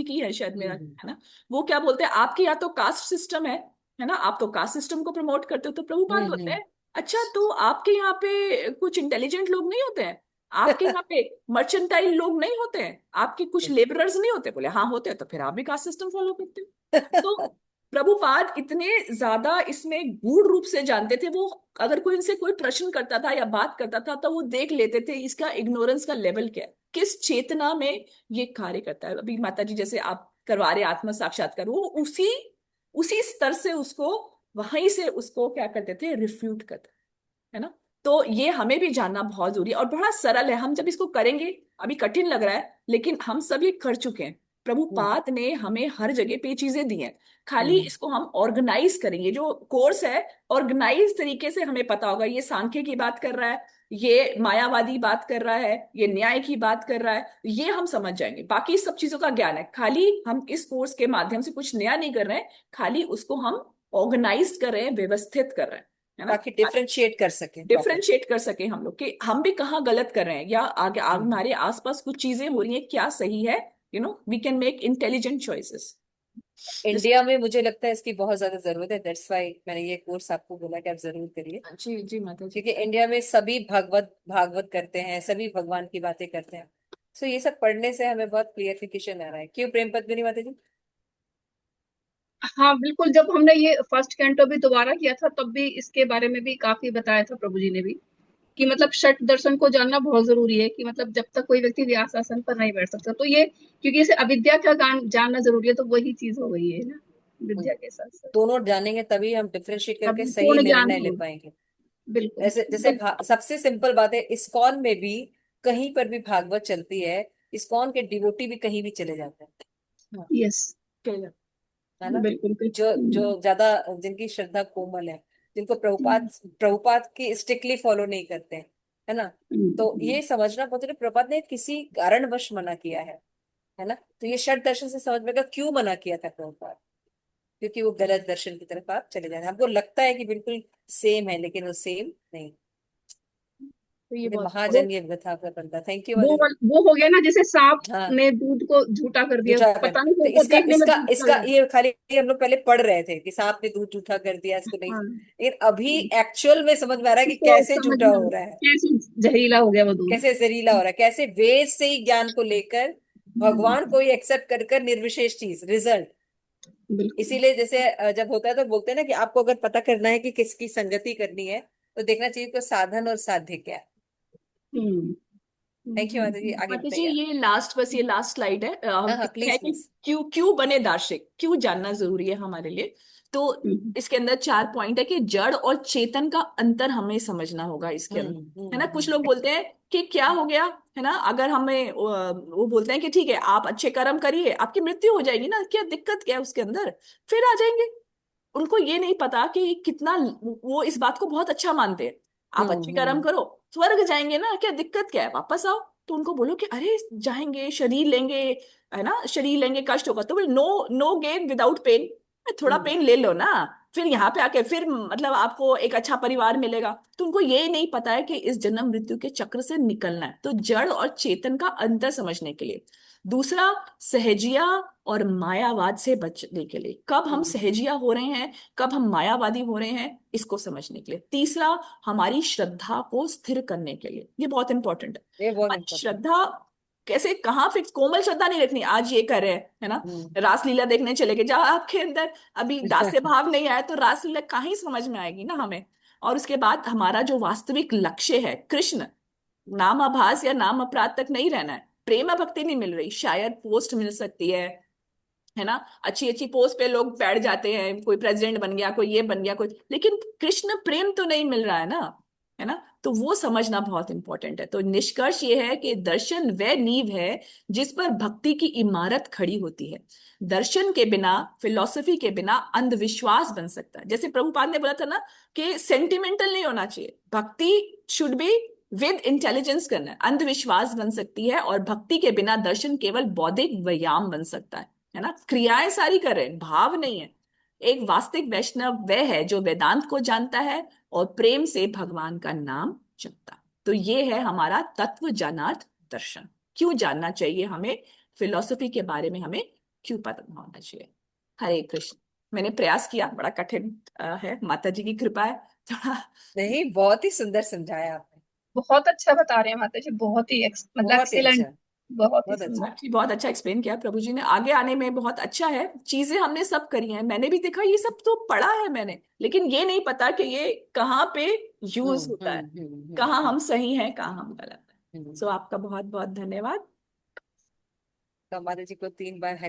की है शायद मेरा, है ना, वो क्या बोलते हैं आपके यहाँ तो कास्ट सिस्टम है ना, आप तो कास्ट सिस्टम को प्रमोट करते हो। तो प्रभुपाद बोलते हैं अच्छा तो आपके यहाँ पे कुछ इंटेलिजेंट लोग नहीं होते हैं, आपके यहाँ पे मर्चेंटाइल लोग नहीं होते हैं, आपके कुछ लेबरर्स नहीं होते। बोले हाँ होते हैं, तो फिर आप भी कास्ट सिस्टम फॉलो करते हो। तो प्रभुपाद इतने ज्यादा इसमें गूढ़ रूप से जानते थे, वो अगर कोई इनसे कोई प्रश्न करता था या बात करता था तो वो देख लेते थे इसका इग्नोरेंस का लेवल क्या है, किस चेतना में ये कार्य करता है। अभी माता जी जैसे आप करवा रहे आत्म साक्षात्कार, वो उसी उसी स्तर से उसको वहीं से उसको क्या करते थे, रिफ्यूट करते, है ना। तो ये हमें भी जानना बहुत जरूरी है और बड़ा सरल है। हम जब इसको करेंगे, अभी कठिन लग रहा है लेकिन हम सब ये कर चुके हैं। प्रभुपाद ने हमें हर जगह पे ये चीजें दी हैं, खाली इसको हम ऑर्गेनाइज करेंगे। जो कोर्स है ऑर्गेनाइज तरीके से हमें पता होगा, ये सांख्य की बात कर रहा है, ये मायावादी बात कर रहा है, ये न्याय की बात कर रहा है, ये हम समझ जाएंगे। बाकी सब चीजों का ज्ञान है, खाली हम इस कोर्स के माध्यम से कुछ नया नहीं कर रहे हैं, खाली उसको हम ऑर्गेनाइज कर रहे हैं, व्यवस्थित कर रहे हैं, है ना, ताकि डिफरेंशिएट कर सके, डिफरेंशिएट कर सके हम लोग कि हम भी कहाँ गलत कर रहे हैं या आगे हमारे आसपास कुछ चीजें हो रही हैं क्या सही है, we can make intelligent choices. India में मुझे लगता है इसकी बहुत ज्यादा जरूरत है, दैट्स वाई मैंने ये कोर्स आपको बोला कि आप जरूर करिए। जी जी माता जी। क्योंकि इंडिया में सभी भागवत भागवत करते हैं, सभी भगवान की बातें करते हैं। सो ये सब पढ़ने से हमें बहुत क्लियरिफिकेशन आ रहा है। क्यों प्रेम पद्मिनी माता जी? हाँ बिल्कुल, जब हमने ये फर्स्ट कैंटो भी दोबारा किया था तब भी इसके बारे में भी काफी बताया था प्रभु जी ने भी, कि मतलब षट दर्शन को जानना बहुत जरूरी है, कि मतलब जब तक कोई व्यक्ति व्यास आसन पर नहीं बैठ सकता, तो ये क्योंकि इसे अविद्या का जानना जरूरी है, तो वही चीज हो गई है ना विद्या के साथ साथ। दोनों जानेंगे तभी हम डिफरेंशिएट करके अभी सही पूर्ण ज्ञान निर्णय ले हो, पाएंगे। बिल्कुल। जैसे जैसे तो सबसे सिंपल बात है, इस्कॉन में भी कहीं पर भी भागवत चलती है, इस्कॉन के डिवोटी भी कहीं भी चले जाते हैं। हाँ, यस, है ना? बिल्कुल जो जो ज्यादा जिनकी श्रद्धा कोमल है, जिनको प्रभुपाद प्रभुपाद की स्ट्रिक्टली फॉलो नहीं करते हैं, है ना? तो ये समझना बहुत है, प्रभुपाद ने किसी कारणवश मना किया है ना? तो ये षट दर्शन से समझ में आएगा क्यों मना किया था प्रभुपाद। क्योंकि वो गलत दर्शन की तरफ आप चले जाते हैं। हमको लगता है कि बिल्कुल सेम है, लेकिन वो सेम नहीं। तो ये लेकिन बहुत वो महाजन ये व्यथा का बनता। थैंक यू वो माता जी। वो हो गया ना, जैसे सांप हाँ, ने दूध को झूठा कर दिया, जूठा कर, पता नहीं तो वो इसका देखने में इसका दूध का इसका लगा। ये खाली हम लोग पहले पढ़ रहे थे कि सांप ने दूध जूठा कर दिया, इसको नहीं। हाँ, लेकिन अभी एक्चुअल में समझ में आ रहा है कि तो कैसे समझ जूठा में हो आया रहा है, कैसे जहरीला हो गया वो दूध। कैसे जहरीला हो रहा है, कैसे वेद से ही ज्ञान को लेकर भगवान को ही एक्सेप्ट कर कर निर्विशेष चीज रिजल्ट। बिल्कुल। इसीलिए जैसे जब होता है तो बोलते हैं ना कि आपको अगर पता करना है कि किसकी संगति करनी है, तो देखना चाहिए कि साधन और साध्य क्या है। हम्म थैंक यू माता जी, आगे माता जी बताइए आप। ये लास्ट, बस ये लास्ट स्लाइड है। हाँ हाँ, है प्लीज कि प्लीज। क्यों क्यों बने दार्शनिक, क्यों जानना जरूरी है हमारे लिए। तो इसके अंदर 4 पॉइंट है कि जड़ और चेतन का अंतर हमें समझना होगा इसके अंदर। है ना, कुछ लोग बोलते हैं कि क्या हो गया, है ना, अगर हमें वो बोलते हैं कि ठीक है आप अच्छे कर्म करिए आपकी मृत्यु हो जाएगी ना, क्या दिक्कत क्या है उसके अंदर, फिर आ जाएंगे। उनको ये नहीं पता कि कितना वो इस बात को बहुत अच्छा मानते हैं। आप अच्छे कर्म हम्म। करो स्वर्ग जाएंगे ना, क्या दिक्कत क्या है, वापस आओ। तो उनको बोलो कि अरे जाएंगे, शरीर लेंगे, है ना, शरीर लेंगे, कष्ट होगा, तो बोले no no gain without pain. थोड़ा हम्म। पेन ले लो ना, फिर यहाँ पे आके फिर मतलब आपको एक अच्छा परिवार मिलेगा। तो उनको ये नहीं पता है कि इस जन्म मृत्यु के चक्र से निकलना है। तो जड़ और चेतन का अंतर समझने के लिए। दूसरा, सहजिया और मायावाद से बचने के लिए, कब हम हम्म। सहजिया हो रहे हैं, कब हम मायावादी हो रहे हैं, इसको समझने के लिए। तीसरा, हमारी श्रद्धा को स्थिर करने के लिए, ये बहुत इंपॉर्टेंट है। ये बहुत हमारी इम्पोर्टेंट। श्रद्धा कैसे, कहाँ फिक्स, कोमल श्रद्धा नहीं रखनी, आज ये कर रहे हैं, है ना, हम्म। रासलीला देखने चले गए, जहाँ आपके अंदर अभी दास्य भाव नहीं आया तो रासलीला कहाँ ही समझ में आएगी ना हमें। और उसके बाद हमारा जो वास्तविक लक्ष्य है कृष्ण, नाम आभास या नाम अपराध तक नहीं रहना है। प्रेम भक्ति नहीं मिल रही, शायद पोस्ट मिल सकती है ना, अच्छी अच्छी पोस्ट पे लोग बैठ जाते हैं, कोई प्रेसिडेंट बन गया, कोई ये बन गया, कोई, लेकिन कृष्ण प्रेम तो नहीं मिल रहा है ना, है ना। तो वो समझना बहुत इंपॉर्टेंट है। तो निष्कर्ष ये है कि दर्शन वह नींव है जिस पर भक्ति की इमारत खड़ी होती है। दर्शन के बिना, फिलॉसफी के बिना अंधविश्वास बन सकता है। जैसे प्रभुपाद ने बोला था ना कि सेंटिमेंटल नहीं होना चाहिए, भक्ति शुड बी विद इंटेलिजेंस करना है। अंधविश्वास बन सकती है, और भक्ति के बिना दर्शन केवल बौद्धिक व्यायाम बन सकता है ना, क्रियाएं सारी कर रहे हैं, भाव नहीं है। एक वास्तविक वैष्णव वह है जो वेदांत को जानता है और प्रेम से भगवान का नाम जपता। तो ये है हमारा तत्व ज्ञानार्थ दर्शन। क्यों जानना चाहिए हमें, फिलॉसफी के बारे में हमें क्यों पता होना चाहिए। हरे कृष्ण। मैंने प्रयास किया, बड़ा कठिन है, माता जी की कृपा है थोड़ा। नहीं, बहुत ही सुंदर समझाया आपने। बहुत अच्छा बता रहे हैं माता जी, बहुत ही मतलब बहुत ही अच्छा। एक्सीलेंट, बहुत ही बहुत अच्छा। सुंदर। जी बहुत अच्छा एक्सप्लेन किया प्रभु जी ने, आगे आने में बहुत अच्छा है। चीजें हमने सब करी हैं, मैंने भी देखा, ये सब तो पढ़ा है मैंने, लेकिन ये नहीं पता कि ये कहाँ पे यूज होता है, कहाँ हम सही हैं कहाँ हम गलत हैं। हम्म। सो आपका बहुत बहुत धन्यवाद। तो माता जी को 3 बार हरि